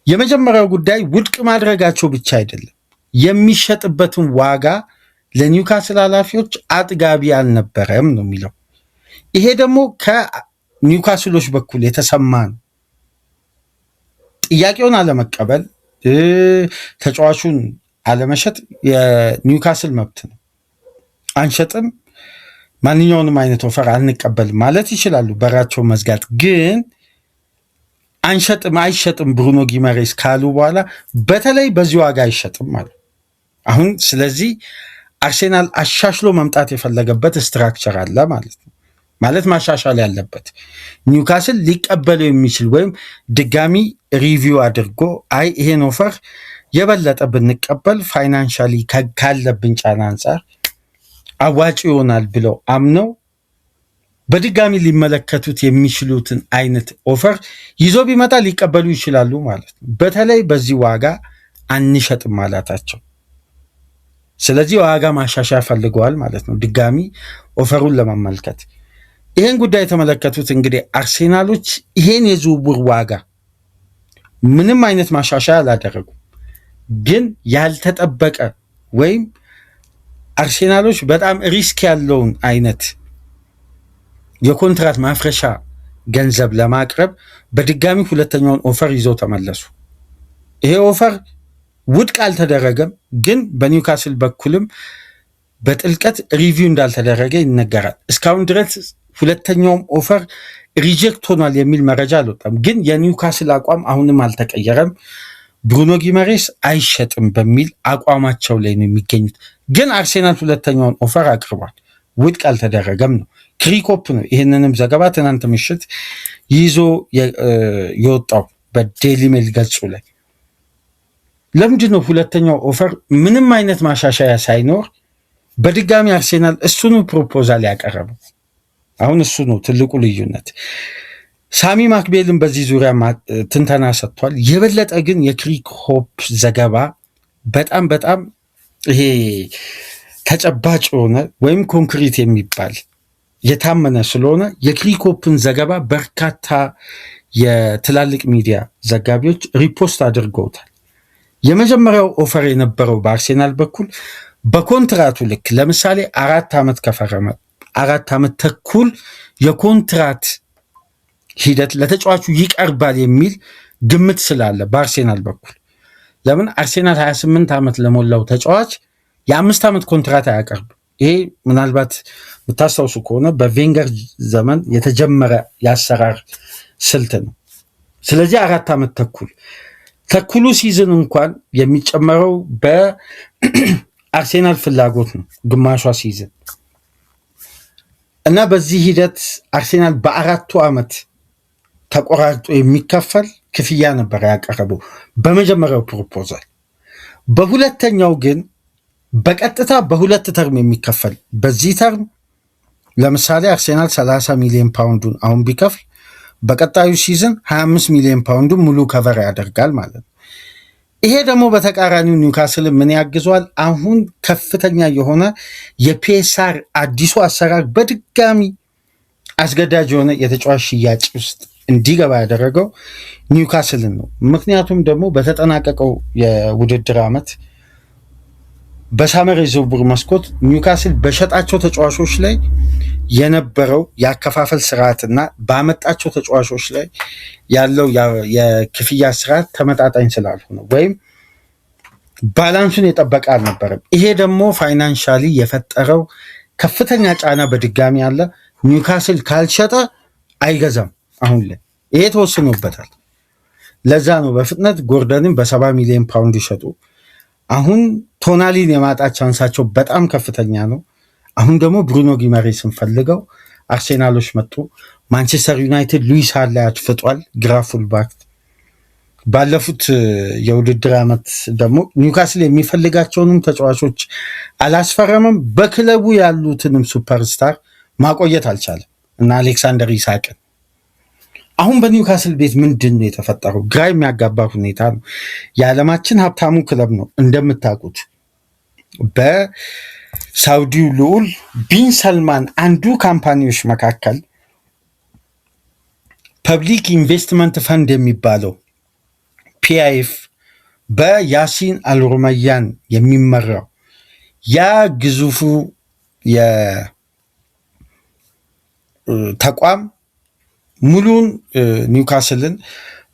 የመጀመሪያው ጉዳይ ውድቅ ማድረጋቸው ብቻ አይደለም፣ የሚሸጥበትን ዋጋ ለኒውካስል ኃላፊዎች አጥጋቢ አልነበረም ነው የሚለው። ይሄ ደግሞ ከኒውካስሎች በኩል የተሰማ ነው። ጥያቄውን አለመቀበል፣ ተጫዋቹን አለመሸጥ የኒውካስል መብት ነው። አንሸጥም፣ ማንኛውንም አይነት ኦፈር አንቀበልም ማለት ይችላሉ፣ በራቸው መዝጋት። ግን አንሸጥም አይሸጥም ብሩኖ ጊመሬስ ካሉ በኋላ በተለይ በዚህ ዋጋ አይሸጥም ማለት አሁን ስለዚህ አርሴናል አሻሽሎ መምጣት የፈለገበት ስትራክቸር አለ ማለት ነው። ማለት ማሻሻል ያለበት ኒውካስል ሊቀበለው የሚችል ወይም ድጋሚ ሪቪው አድርጎ አይ ይሄን ኦፈር የበለጠ ብንቀበል ፋይናንሻሊ ካለብን ጫና አንጻር አዋጭ ይሆናል ብለው አምነው በድጋሚ ሊመለከቱት የሚችሉትን አይነት ኦፈር ይዞ ቢመጣ ሊቀበሉ ይችላሉ ማለት ነው። በተለይ በዚህ ዋጋ አንሸጥም ማለታቸው። ስለዚህ ዋጋ ማሻሻያ ፈልገዋል ማለት ነው፣ ድጋሚ ኦፈሩን ለመመልከት። ይህን ጉዳይ የተመለከቱት እንግዲህ አርሴናሎች ይሄን የዝውውር ዋጋ ምንም አይነት ማሻሻያ አላደረጉም። ግን ያልተጠበቀ ወይም አርሴናሎች በጣም ሪስክ ያለውን አይነት የኮንትራት ማፍረሻ ገንዘብ ለማቅረብ በድጋሚ ሁለተኛውን ኦፈር ይዘው ተመለሱ። ይሄ ኦፈር ውድቅ አልተደረገም፣ ግን በኒውካስል በኩልም በጥልቀት ሪቪው እንዳልተደረገ ይነገራል። እስካሁን ድረስ ሁለተኛውም ኦፈር ሪጀክት ሆኗል የሚል መረጃ አልወጣም። ግን የኒውካስል አቋም አሁንም አልተቀየረም። ብሩኖ ጊመሬስ አይሸጥም በሚል አቋማቸው ላይ ነው የሚገኙት። ግን አርሴናል ሁለተኛውን ኦፈር አቅርቧል፣ ውድቅ አልተደረገም ነው። ክሪኮፕ ነው ይህንንም ዘገባ ትናንት ምሽት ይዞ የወጣው በዴሊ ሜል ገጹ ላይ። ለምንድን ነው ሁለተኛው ኦፈር ምንም አይነት ማሻሻያ ሳይኖር በድጋሚ አርሴናል እሱኑ ፕሮፖዛል ያቀረበው? አሁን እሱ ነው ትልቁ ልዩነት። ሳሚ ማክቤልን በዚህ ዙሪያ ትንተና ሰጥቷል። የበለጠ ግን የክሪኮፕ ዘገባ በጣም በጣም ይሄ ተጨባጭ የሆነ ወይም ኮንክሪት የሚባል የታመነ ስለሆነ የክሪኮፕን ዘገባ በርካታ የትላልቅ ሚዲያ ዘጋቢዎች ሪፖስት አድርገውታል። የመጀመሪያው ኦፈር የነበረው በአርሴናል በኩል በኮንትራቱ ልክ ለምሳሌ 4 ዓመት ከፈረመ 4 ዓመት ተኩል የኮንትራት ሂደት ለተጫዋቹ ይቀርባል የሚል ግምት ስላለ በአርሴናል በኩል ለምን አርሴናል 28 ዓመት ለሞላው ተጫዋች የ5 ዓመት ኮንትራት አያቀርብም። ይሄ ምናልባት የምታስታውሱ ከሆነ በቬንገር ዘመን የተጀመረ የአሰራር ስልት ነው። ስለዚህ 4 ዓመት ተኩሉ ሲዝን እንኳን የሚጨመረው በአርሴናል ፍላጎት ነው፣ ግማሿ ሲዝን እና በዚህ ሂደት አርሴናል በ4 ዓመት ተቆራርጦ የሚከፈል ክፍያ ነበር ያቀረበው በመጀመሪያው ፕሮፖዛል። በሁለተኛው ግን በቀጥታ በ2 ተርም የሚከፈል በዚህ ተርም ለምሳሌ አርሴናል 30 ሚሊዮን ፓውንዱን አሁን ቢከፍል በቀጣዩ ሲዝን 25 ሚሊዮን ፓውንዱን ሙሉ ከቨር ያደርጋል ማለት ነው። ይሄ ደግሞ በተቃራኒው ኒውካስል ምን ያግዟል? አሁን ከፍተኛ የሆነ የፒኤስአር አዲሱ አሰራር በድጋሚ አስገዳጅ የሆነ የተጫዋች ሽያጭ ውስጥ እንዲገባ ያደረገው ኒውካስልን ነው። ምክንያቱም ደግሞ በተጠናቀቀው የውድድር ዓመት በሳመር የዝውውር መስኮት ኒውካስል በሸጣቸው ተጫዋቾች ላይ የነበረው የአከፋፈል ስርዓትና ባመጣቸው ተጫዋቾች ላይ ያለው የክፍያ ስርዓት ተመጣጣኝ ስላልሆነ ወይም ባላንሱን የጠበቀ አልነበረም። ይሄ ደግሞ ፋይናንሻሊ የፈጠረው ከፍተኛ ጫና በድጋሚ አለ። ኒውካስል ካልሸጠ አይገዛም። አሁን ላይ ይሄ ተወስኖበታል። ለዛ ነው በፍጥነት ጎርደንን በ70 ሚሊዮን ፓውንድ ይሸጡ። አሁን ቶናሊን የማጣት ቻንሳቸው በጣም ከፍተኛ ነው። አሁን ደግሞ ብሩኖ ጊመሬስን ፈልገው አርሴናሎች መጡ። ማንቸስተር ዩናይትድ ሉዊስ ሃል ላይ አድፍጧል፣ ግራ ፉልባክ ባለፉት የውድድር ዓመት ደግሞ ኒውካስል የሚፈልጋቸውንም ተጫዋቾች አላስፈረምም። በክለቡ ያሉትንም ሱፐርስታር ማቆየት አልቻለም እና አሌክሳንደር ኢሳቅን አሁን በኒውካስል ቤት ምንድን ነው የተፈጠረው? ግራ የሚያጋባ ሁኔታ ነው። የዓለማችን ሀብታሙ ክለብ ነው እንደምታውቁት። በሳውዲው ልዑል ቢን ሰልማን አንዱ ካምፓኒዎች መካከል ፐብሊክ ኢንቨስትመንት ፈንድ የሚባለው ፒአይኤፍ በያሲን አልሩመያን የሚመራው ያ ግዙፉ የተቋም ሙሉን ኒውካስልን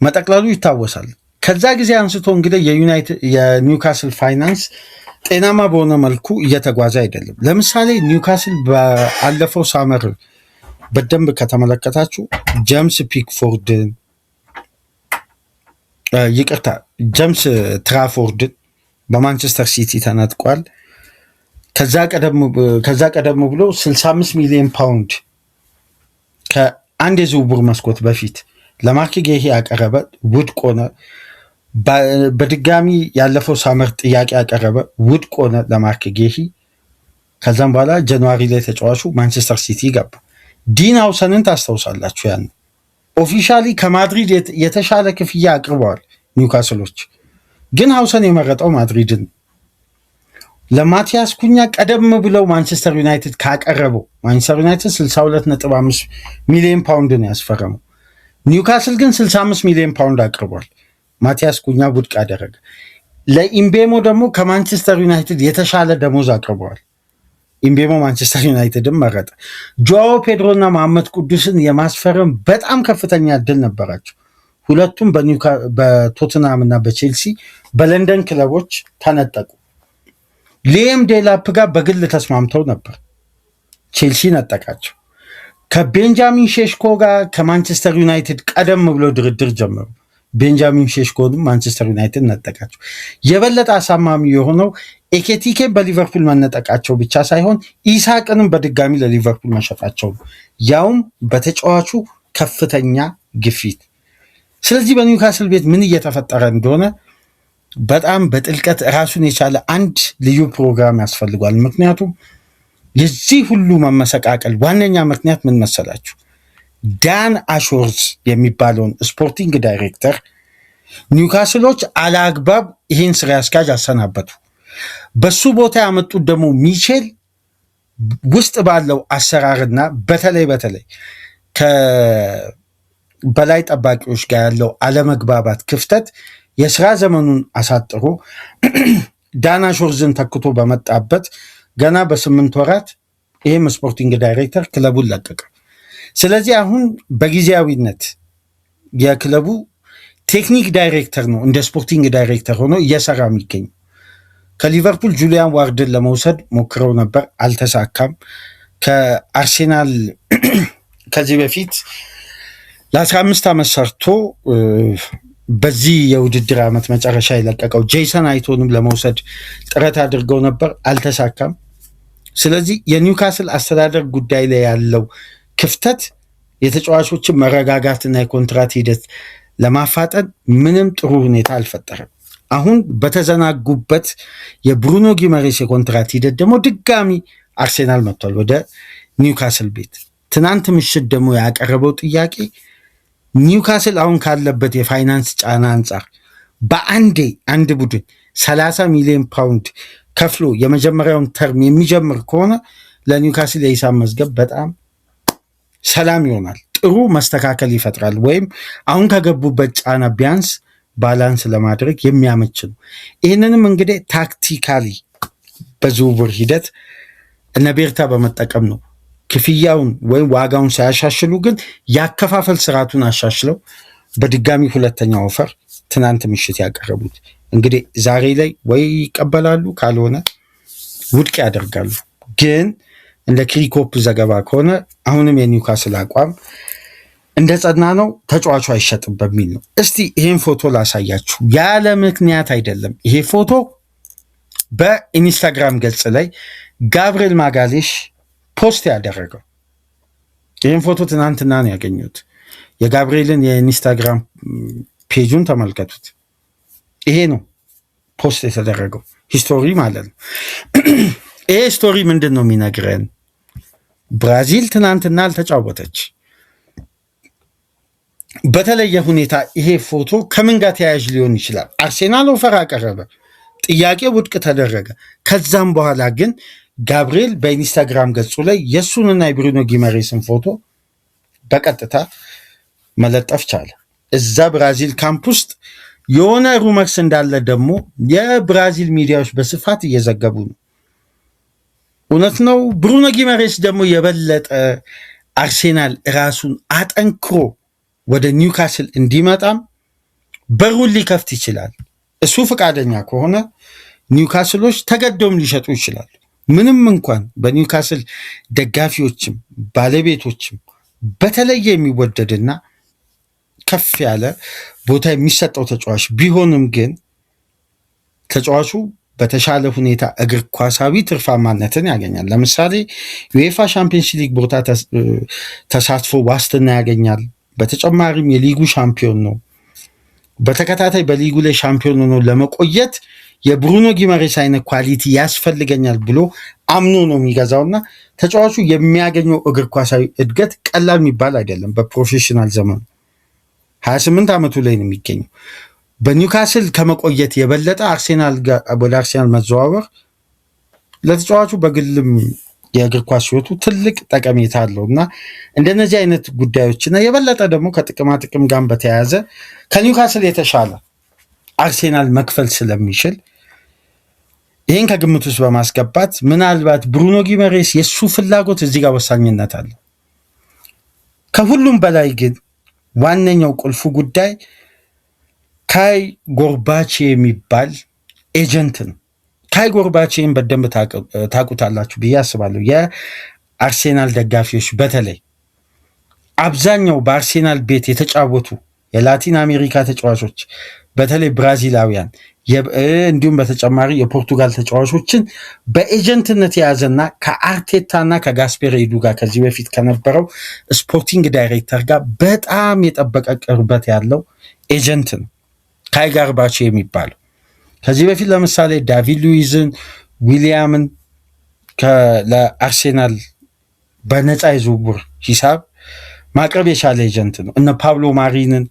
መጠቅለሉ ይታወሳል። ከዛ ጊዜ አንስቶ እንግዲህ የኒውካስል ፋይናንስ ጤናማ በሆነ መልኩ እየተጓዘ አይደለም። ለምሳሌ ኒውካስል በአለፈው ሳመር በደንብ ከተመለከታችሁ ጀምስ ፒክፎርድን ጀምስ ትራፎርድን በማንቸስተር ሲቲ ተነጥቋል። ከዛ ቀደም ብሎ 65 ሚሊዮን ፓውንድ ከአንድ የዝውውር መስኮት በፊት ለማርክ ጌሂ ያቀረበ ውድቅ ሆነ። በድጋሚ ያለፈው ሳመር ጥያቄ ያቀረበ ውድቅ ሆነ ለማርክ ጌሂ። ከዛም በኋላ ጃንዋሪ ላይ ተጫዋቹ ማንቸስተር ሲቲ ገባ። ዲን ሃውሰንን ታስታውሳላችሁ? ያን ኦፊሻሊ ከማድሪድ የተሻለ ክፍያ አቅርበዋል ኒውካስሎች፣ ግን ሃውሰን የመረጠው ማድሪድን። ለማቲያስ ኩኛ ቀደም ብለው ማንቸስተር ዩናይትድ ካቀረበው ማንቸስተር ዩናይትድ 62.5 ሚሊዮን ፓውንድን ያስፈረመው፣ ኒውካስል ግን 65 ሚሊዮን ፓውንድ አቅርቧል። ማቲያስ ኩኛ ውድቅ አደረገ። ለኢምቤሞ ደግሞ ከማንቸስተር ዩናይትድ የተሻለ ደሞዝ አቅርበዋል። ኢምቤሞ ማንቸስተር ዩናይትድን መረጠ። ጆዋዎ ፔድሮና መሐመድ ቅዱስን የማስፈረም በጣም ከፍተኛ እድል ነበራቸው። ሁለቱም በቶትናም እና በቼልሲ በለንደን ክለቦች ተነጠቁ። ሊየም ዴላፕ ጋር በግል ተስማምተው ነበር፣ ቼልሲ ነጠቃቸው። ከቤንጃሚን ሼሽኮ ጋር ከማንቸስተር ዩናይትድ ቀደም ብሎ ድርድር ጀመሩ። ቤንጃሚን ሼሽኮንም ማንቸስተር ዩናይትድ ነጠቃቸው። የበለጠ አሳማሚ የሆነው ኤኬቲኬ በሊቨርፑል መነጠቃቸው ብቻ ሳይሆን ኢሳቅንም በድጋሚ ለሊቨርፑል መሸጣቸው ነው፣ ያውም በተጫዋቹ ከፍተኛ ግፊት። ስለዚህ በኒውካስል ቤት ምን እየተፈጠረ እንደሆነ በጣም በጥልቀት ራሱን የቻለ አንድ ልዩ ፕሮግራም ያስፈልጓል። ምክንያቱም የዚህ ሁሉ መመሰቃቀል ዋነኛ ምክንያት ምን መሰላችሁ? ዳን አሾርዝ የሚባለውን ስፖርቲንግ ዳይሬክተር ኒውካስሎች አለአግባብ ይህን ስራ አስኪያጅ አሰናበቱ። በሱ ቦታ ያመጡት ደግሞ ሚቼል ውስጥ ባለው አሰራርና በተለይ ከበላይ ጠባቂዎች ጋር ያለው አለመግባባት ክፍተት የስራ ዘመኑን አሳጥሮ ዳን አሾርዝን ተክቶ በመጣበት ገና በ8 ወራት ይህም ስፖርቲንግ ዳይሬክተር ክለቡን ለቀቀ። ስለዚህ አሁን በጊዜያዊነት የክለቡ ቴክኒክ ዳይሬክተር ነው እንደ ስፖርቲንግ ዳይሬክተር ሆኖ እየሰራ የሚገኝ። ከሊቨርፑል ጁሊያን ዋርድን ለመውሰድ ሞክረው ነበር፣ አልተሳካም። ከአርሴናል ከዚህ በፊት ለ15 ዓመት ሰርቶ በዚህ የውድድር ዓመት መጨረሻ የለቀቀው ጄሰን አይቶንም ለመውሰድ ጥረት አድርገው ነበር፣ አልተሳካም። ስለዚህ የኒውካስል አስተዳደር ጉዳይ ላይ ያለው ክፍተት የተጫዋቾችን መረጋጋትና የኮንትራት ሂደት ለማፋጠን ምንም ጥሩ ሁኔታ አልፈጠረም። አሁን በተዘናጉበት የብሩኖ ጊመሬስ የኮንትራት ሂደት ደግሞ ድጋሚ አርሴናል መጥቷል ወደ ኒውካስል ቤት። ትናንት ምሽት ደግሞ ያቀረበው ጥያቄ ኒውካስል አሁን ካለበት የፋይናንስ ጫና አንጻር በአንዴ አንድ ቡድን 30 ሚሊዮን ፓውንድ ከፍሎ የመጀመሪያውን ተርም የሚጀምር ከሆነ ለኒውካስል የሂሳብ መዝገብ በጣም ሰላም ይሆናል፣ ጥሩ መስተካከል ይፈጥራል፣ ወይም አሁን ከገቡበት ጫና ቢያንስ ባላንስ ለማድረግ የሚያመች ነው። ይህንንም እንግዲህ ታክቲካሊ በዝውውር ሂደት እነ ቤርታ በመጠቀም ነው ክፍያውን ወይም ዋጋውን ሳያሻሽሉ ግን ያከፋፈል ስርዓቱን አሻሽለው በድጋሚ ሁለተኛ ኦፈር ትናንት ምሽት ያቀረቡት። እንግዲህ ዛሬ ላይ ወይ ይቀበላሉ፣ ካልሆነ ውድቅ ያደርጋሉ። ግን እንደ ክሪኮፕ ዘገባ ከሆነ አሁንም የኒውካስል አቋም እንደ ጸና ነው፣ ተጫዋቹ አይሸጥም በሚል ነው። እስቲ ይሄን ፎቶ ላሳያችሁ። ያለ ምክንያት አይደለም። ይሄ ፎቶ በኢንስታግራም ገጽ ላይ ጋብርኤል ማጋሌሽ ፖስት ያደረገው። ይህን ፎቶ ትናንትና ነው ያገኙት። የጋብርኤልን የኢንስታግራም ፔጁን ተመልከቱት። ይሄ ነው ፖስት የተደረገው ሂስቶሪ ማለት ነው። ይሄ ስቶሪ ምንድን ነው የሚነግረን? ብራዚል ትናንትና አልተጫወተች። በተለየ ሁኔታ ይሄ ፎቶ ከምን ጋር ተያያዥ ሊሆን ይችላል? አርሴናል ኦፈር አቀረበ፣ ጥያቄ ውድቅ ተደረገ። ከዛም በኋላ ግን ጋብርኤል በኢንስታግራም ገጹ ላይ የእሱንና የብሩኖ ጊመሬስን ፎቶ በቀጥታ መለጠፍ ቻለ። እዛ ብራዚል ካምፕ ውስጥ የሆነ ሩመርስ እንዳለ ደግሞ የብራዚል ሚዲያዎች በስፋት እየዘገቡ ነው። እውነት ነው። ብሩኖ ጊመሬስ ደግሞ የበለጠ አርሴናል ራሱን አጠንክሮ ወደ ኒውካስል እንዲመጣም በሩን ሊከፍት ይችላል። እሱ ፈቃደኛ ከሆነ ኒውካስሎች ተገደውም ሊሸጡ ይችላሉ። ምንም እንኳን በኒውካስል ደጋፊዎችም ባለቤቶችም በተለየ የሚወደድና ከፍ ያለ ቦታ የሚሰጠው ተጫዋች ቢሆንም ግን ተጫዋቹ በተሻለ ሁኔታ እግር ኳሳዊ ትርፋማነትን ያገኛል። ለምሳሌ ዩኤፋ ሻምፒዮንስ ሊግ ቦታ ተሳትፎ ዋስትና ያገኛል። በተጨማሪም የሊጉ ሻምፒዮን ነው። በተከታታይ በሊጉ ላይ ሻምፒዮን ሆኖ ለመቆየት የብሩኖ ጊመሬስ አይነት ኳሊቲ ያስፈልገኛል ብሎ አምኖ ነው የሚገዛውና ተጫዋቹ የሚያገኘው እግር ኳሳዊ እድገት ቀላል የሚባል አይደለም። በፕሮፌሽናል ዘመኑ 28 ዓመቱ ላይ ነው የሚገኘው። በኒውካስል ከመቆየት የበለጠ ወደ አርሴናል መዘዋወር ለተጫዋቹ በግልም የእግር ኳስ ሕይወቱ ትልቅ ጠቀሜታ አለው እና እንደነዚህ አይነት ጉዳዮችና የበለጠ ደግሞ ከጥቅማ ጥቅም ጋር በተያያዘ ከኒውካስል የተሻለ አርሴናል መክፈል ስለሚችል ይህን ከግምት ውስጥ በማስገባት ምናልባት ብሩኖ ጊመሬስ የእሱ ፍላጎት እዚህ ጋር ወሳኝነት አለ። ከሁሉም በላይ ግን ዋነኛው ቁልፉ ጉዳይ ካይ ጎርባቼ የሚባል ኤጀንት ነው። ካይ ጎርባቼን በደንብ ታውቁታላችሁ ብዬ አስባለሁ። የአርሴናል ደጋፊዎች በተለይ አብዛኛው በአርሴናል ቤት የተጫወቱ የላቲን አሜሪካ ተጫዋቾች በተለይ ብራዚላውያን እንዲሁም በተጨማሪ የፖርቱጋል ተጫዋቾችን በኤጀንትነት የያዘና ከአርቴታና ከጋስፔሬዱ ጋር ከዚህ በፊት ከነበረው ስፖርቲንግ ዳይሬክተር ጋር በጣም የጠበቀ ቅርበት ያለው ኤጀንት ነው ካይ ጎርባቼ የሚባለው። ከዚህ በፊት ለምሳሌ ዳቪድ ሉዊዝን፣ ዊሊያምን ለአርሴናል በነፃ የዝውውር ሂሳብ ማቅረብ የቻለ ኤጀንት ነው። እነ ፓብሎ ማሪንን፣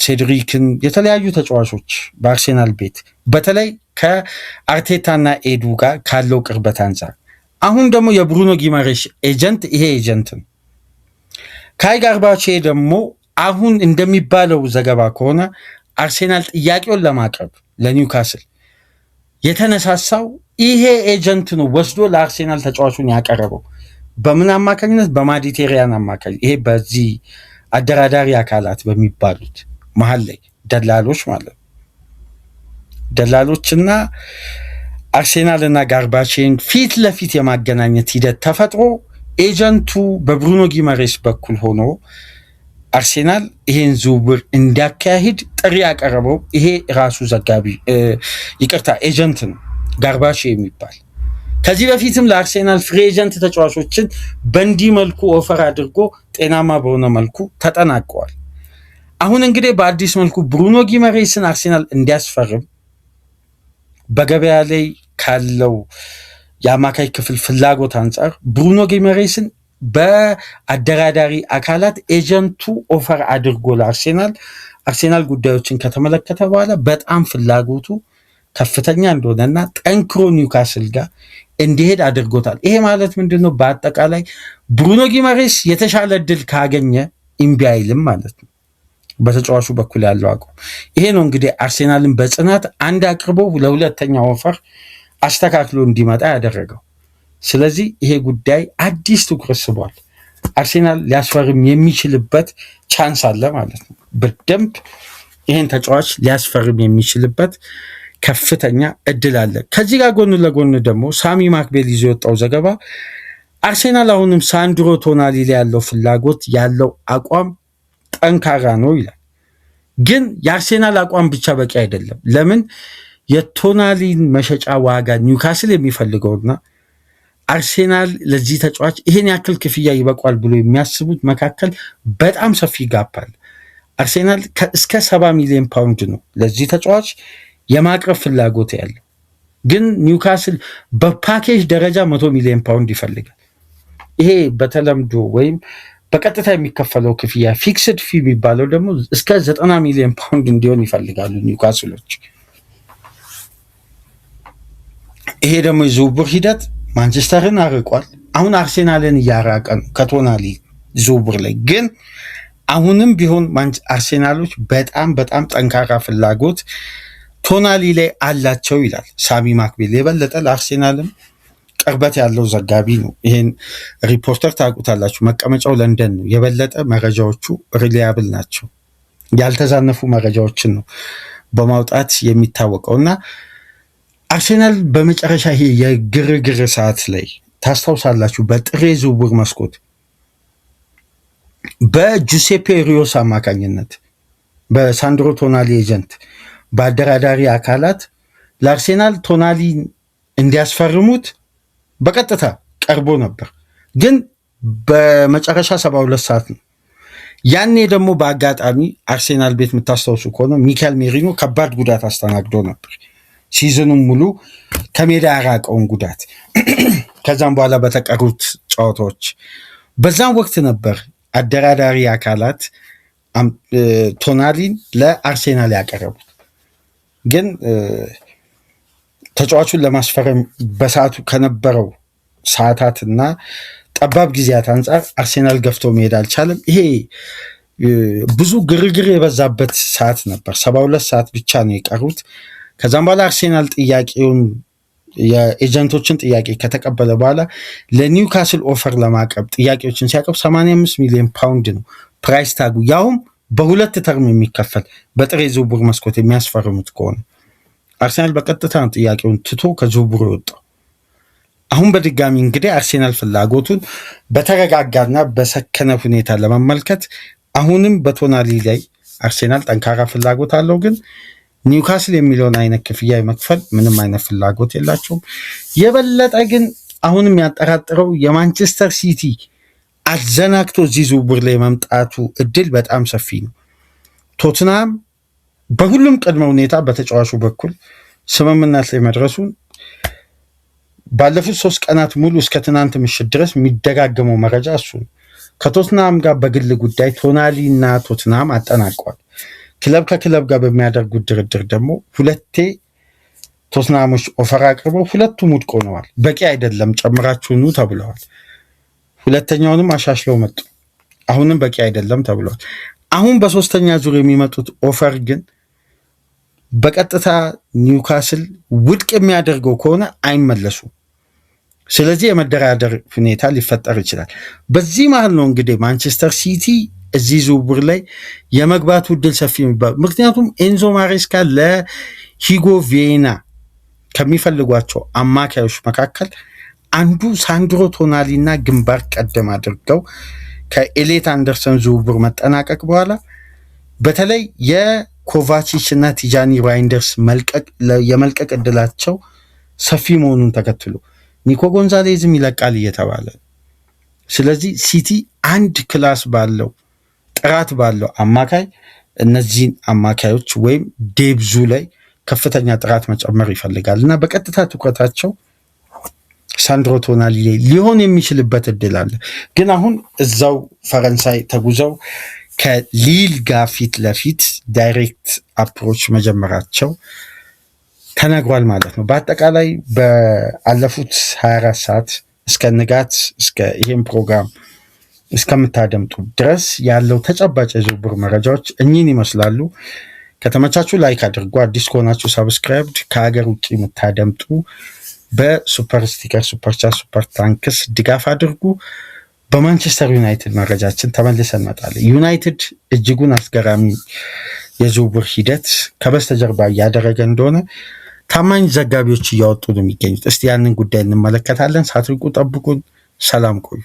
ሴድሪክን የተለያዩ ተጫዋቾች በአርሴናል ቤት በተለይ ከአርቴታና ኤዱ ጋር ካለው ቅርበት አንጻር አሁን ደግሞ የብሩኖ ጊመሬስ ኤጀንት ይሄ ኤጀንት ነው። ካይ ጎርባቼ ደግሞ አሁን እንደሚባለው ዘገባ ከሆነ አርሴናል ጥያቄውን ለማቅረብ ለኒውካስል የተነሳሳው ይሄ ኤጀንት ነው ወስዶ ለአርሴናል ተጫዋቹን ያቀረበው። በምን አማካኝነት? በማዲቴሪያን አማካኝ። ይሄ በዚህ አደራዳሪ አካላት በሚባሉት መሀል ላይ ደላሎች ማለት ነው። ደላሎችና አርሴናልና ጎርባቼን ፊት ለፊት የማገናኘት ሂደት ተፈጥሮ ኤጀንቱ በብሩኖ ጊመሬስ በኩል ሆኖ አርሴናል ይሄን ዝውውር እንዲያካሂድ ጥሪ ያቀረበው ይሄ ራሱ ኤጀንት ነው ጎርባቼ የሚባል። ከዚህ በፊትም ለአርሴናል ፍሪ ኤጀንት ተጫዋቾችን በእንዲህ መልኩ ኦፈር አድርጎ ጤናማ በሆነ መልኩ ተጠናቀዋል። አሁን እንግዲህ በአዲስ መልኩ ብሩኖ ጊመሬስን አርሴናል እንዲያስፈርም በገበያ ላይ ካለው የአማካይ ክፍል ፍላጎት አንጻር ብሩኖ ጊመሬስን በአደራዳሪ አካላት ኤጀንቱ ኦፈር አድርጎ ለአርሴናል ጉዳዮችን ከተመለከተ በኋላ በጣም ፍላጎቱ ከፍተኛ እንደሆነና ጠንክሮ ኒውካስል ጋር እንዲሄድ አድርጎታል። ይሄ ማለት ምንድን ነው? በአጠቃላይ ብሩኖ ጊመሬስ የተሻለ እድል ካገኘ እምቢ አይልም ማለት ነው። በተጫዋቹ በኩል ያለው አቋም ይሄ ነው። እንግዲህ አርሴናልን በጽናት አንድ አቅርቦ ለሁለተኛ ኦፈር አስተካክሎ እንዲመጣ ያደረገው። ስለዚህ ይሄ ጉዳይ አዲስ ትኩረት ስቧል። አርሴናል ሊያስፈርም የሚችልበት ቻንስ አለ ማለት ነው። በደንብ ይሄን ተጫዋች ሊያስፈርም የሚችልበት ከፍተኛ እድል አለ። ከዚህ ጋር ጎን ለጎን ደግሞ ሳሚ ማክቤል ይዞ የወጣው ዘገባ አርሴናል አሁንም ሳንድሮ ቶናሊ ላይ ያለው ፍላጎት ያለው አቋም ጠንካራ ነው ይላል። ግን የአርሴናል አቋም ብቻ በቂ አይደለም። ለምን? የቶናሊን መሸጫ ዋጋ ኒውካስል የሚፈልገውና አርሴናል ለዚህ ተጫዋች ይሄን ያክል ክፍያ ይበቋል ብሎ የሚያስቡት መካከል በጣም ሰፊ ጋፕ አለ። አርሴናል እስከ 70 ሚሊዮን ፓውንድ ነው ለዚህ ተጫዋች የማቅረብ ፍላጎት ያለው። ግን ኒውካስል በፓኬጅ ደረጃ 100 ሚሊዮን ፓውንድ ይፈልጋል። ይሄ በተለምዶ ወይም በቀጥታ የሚከፈለው ክፍያ ፊክስድ ፊ የሚባለው ደግሞ እስከ 90 ሚሊዮን ፓውንድ እንዲሆን ይፈልጋሉ ኒውካስሎች። ይሄ ደግሞ የዝውውር ሂደት ማንቸስተርን አርቋል። አሁን አርሴናልን እያራቀ ነው ከቶናሊ ዝውውር ላይ። ግን አሁንም ቢሆን አርሴናሎች በጣም በጣም ጠንካራ ፍላጎት ቶናሊ ላይ አላቸው ይላል ሳሚ ማክቤል። የበለጠ ለአርሴናልም ቅርበት ያለው ዘጋቢ ነው። ይሄን ሪፖርተር ታውቁታላችሁ፣ መቀመጫው ለንደን ነው። የበለጠ መረጃዎቹ ሪሊያብል ናቸው። ያልተዛነፉ መረጃዎችን ነው በማውጣት የሚታወቀው እና አርሴናል በመጨረሻ ይሄ የግርግር ሰዓት ላይ ታስታውሳላችሁ፣ በጥሬ ዝውውር መስኮት በጁሴፔ ሪዮስ አማካኝነት በሳንድሮ ቶናሊ ኤጀንት በአደራዳሪ አካላት ለአርሴናል ቶናሊ እንዲያስፈርሙት በቀጥታ ቀርቦ ነበር። ግን በመጨረሻ 72 ሰዓት ነው። ያኔ ደግሞ በአጋጣሚ አርሴናል ቤት የምታስታውሱ ከሆነ ሚካኤል ሜሪኖ ከባድ ጉዳት አስተናግዶ ነበር። ሲዝኑም ሙሉ ከሜዳ ያራቀውን ጉዳት ከዛም በኋላ በተቀሩት ጨዋታዎች በዛም ወቅት ነበር አደራዳሪ አካላት ቶናሊን ለአርሴናል ያቀረቡት። ግን ተጫዋቹን ለማስፈረም በሰዓቱ ከነበረው ሰዓታት እና ጠባብ ጊዜያት አንጻር አርሴናል ገፍቶ መሄድ አልቻለም። ይሄ ብዙ ግርግር የበዛበት ሰዓት ነበር። 72 ሰዓት ብቻ ነው የቀሩት። ከዛም በኋላ አርሴናል ጥያቄውን የኤጀንቶችን ጥያቄ ከተቀበለ በኋላ ለኒውካስል ኦፈር ለማቅረብ ጥያቄዎችን ሲያቀርብ 85 ሚሊዮን ፓውንድ ነው ፕራይስ ታጉ፣ ያውም በሁለት ተርም የሚከፈል በጥሬ ዝውውር መስኮት የሚያስፈርሙት ከሆነ። አርሴናል በቀጥታ ነው ጥያቄውን ትቶ ከዝውውሩ የወጣው። አሁን በድጋሚ እንግዲህ አርሴናል ፍላጎቱን በተረጋጋና በሰከነ ሁኔታ ለመመልከት አሁንም በቶናሊ ላይ አርሴናል ጠንካራ ፍላጎት አለው። ግን ኒውካስል የሚለውን አይነት ክፍያ የመክፈል ምንም አይነት ፍላጎት የላቸውም። የበለጠ ግን አሁንም ያጠራጥረው የማንቸስተር ሲቲ አዘናግቶ እዚህ ዝውውር ላይ መምጣቱ እድል በጣም ሰፊ ነው። ቶትናም በሁሉም ቅድመ ሁኔታ በተጫዋቹ በኩል ስምምነት ላይ መድረሱን ባለፉት 3 ቀናት ሙሉ እስከ ትናንት ምሽት ድረስ የሚደጋገመው መረጃ እሱ ነው። ከቶትናም ጋር በግል ጉዳይ ቶናሊ እና ቶትናም አጠናቀዋል። ክለብ ከክለብ ጋር በሚያደርጉት ድርድር ደግሞ ሁለቴ ቶትናሞች ኦፈር አቅርበው ሁለቱም ውድቅ ሆነዋል። በቂ አይደለም ጨምራችሁ ኑ ተብለዋል። ሁለተኛውንም አሻሽለው መጡ። አሁንም በቂ አይደለም ተብለዋል። አሁን በሶስተኛ ዙር የሚመጡት ኦፈር ግን በቀጥታ ኒውካስል ውድቅ የሚያደርገው ከሆነ አይመለሱም። ስለዚህ የመደራደር ሁኔታ ሊፈጠር ይችላል። በዚህ መሀል ነው እንግዲህ ማንቸስተር ሲቲ እዚህ ዝውውር ላይ የመግባቱ እድል ሰፊ የሚባል። ምክንያቱም ኤንዞ ማሬስካ ለሂጎ ቪዬና ከሚፈልጓቸው አማካዮች መካከል አንዱ ሳንድሮ ቶናሊ እና ግንባር ቀደም አድርገው ከኤሌት አንደርሰን ዝውውር መጠናቀቅ በኋላ በተለይ የኮቫቺች እና ቲጃኒ ራይንደርስ የመልቀቅ እድላቸው ሰፊ መሆኑን ተከትሎ ኒኮ ጎንዛሌዝም ይለቃል እየተባለ። ስለዚህ ሲቲ አንድ ክላስ ባለው ጥራት ባለው አማካይ እነዚህን አማካዮች ወይም ዴብዙ ላይ ከፍተኛ ጥራት መጨመር ይፈልጋል እና በቀጥታ ትኩረታቸው ሳንድሮ ቶናሊ ላይ ሊሆን የሚችልበት እድል አለ። ግን አሁን እዛው ፈረንሳይ ተጉዘው ከሊል ጋር ፊት ለፊት ዳይሬክት አፕሮች መጀመራቸው ተነግሯል ማለት ነው። በአጠቃላይ በአለፉት 24 ሰዓት እስከ ንጋት እስከ ይህም ፕሮግራም እስከምታደምጡ ድረስ ያለው ተጨባጭ የዝውውር መረጃዎች እኚህን ይመስላሉ። ከተመቻችሁ ላይክ አድርጉ። አዲስ ከሆናችሁ ሰብስክራይብድ፣ ከሀገር ውጭ የምታደምጡ በሱፐር ስቲከር፣ ሱፐር ቻት፣ ሱፐር ታንክስ ድጋፍ አድርጉ። በማንቸስተር ዩናይትድ መረጃችን ተመልሰን እንመጣለን። ዩናይትድ እጅጉን አስገራሚ የዝውውር ሂደት ከበስተጀርባ እያደረገ እንደሆነ ታማኝ ዘጋቢዎች እያወጡ ነው የሚገኙት። እስቲ ያንን ጉዳይ እንመለከታለን። ሳትርቁ ጠብቁን። ሰላም ቆዩ።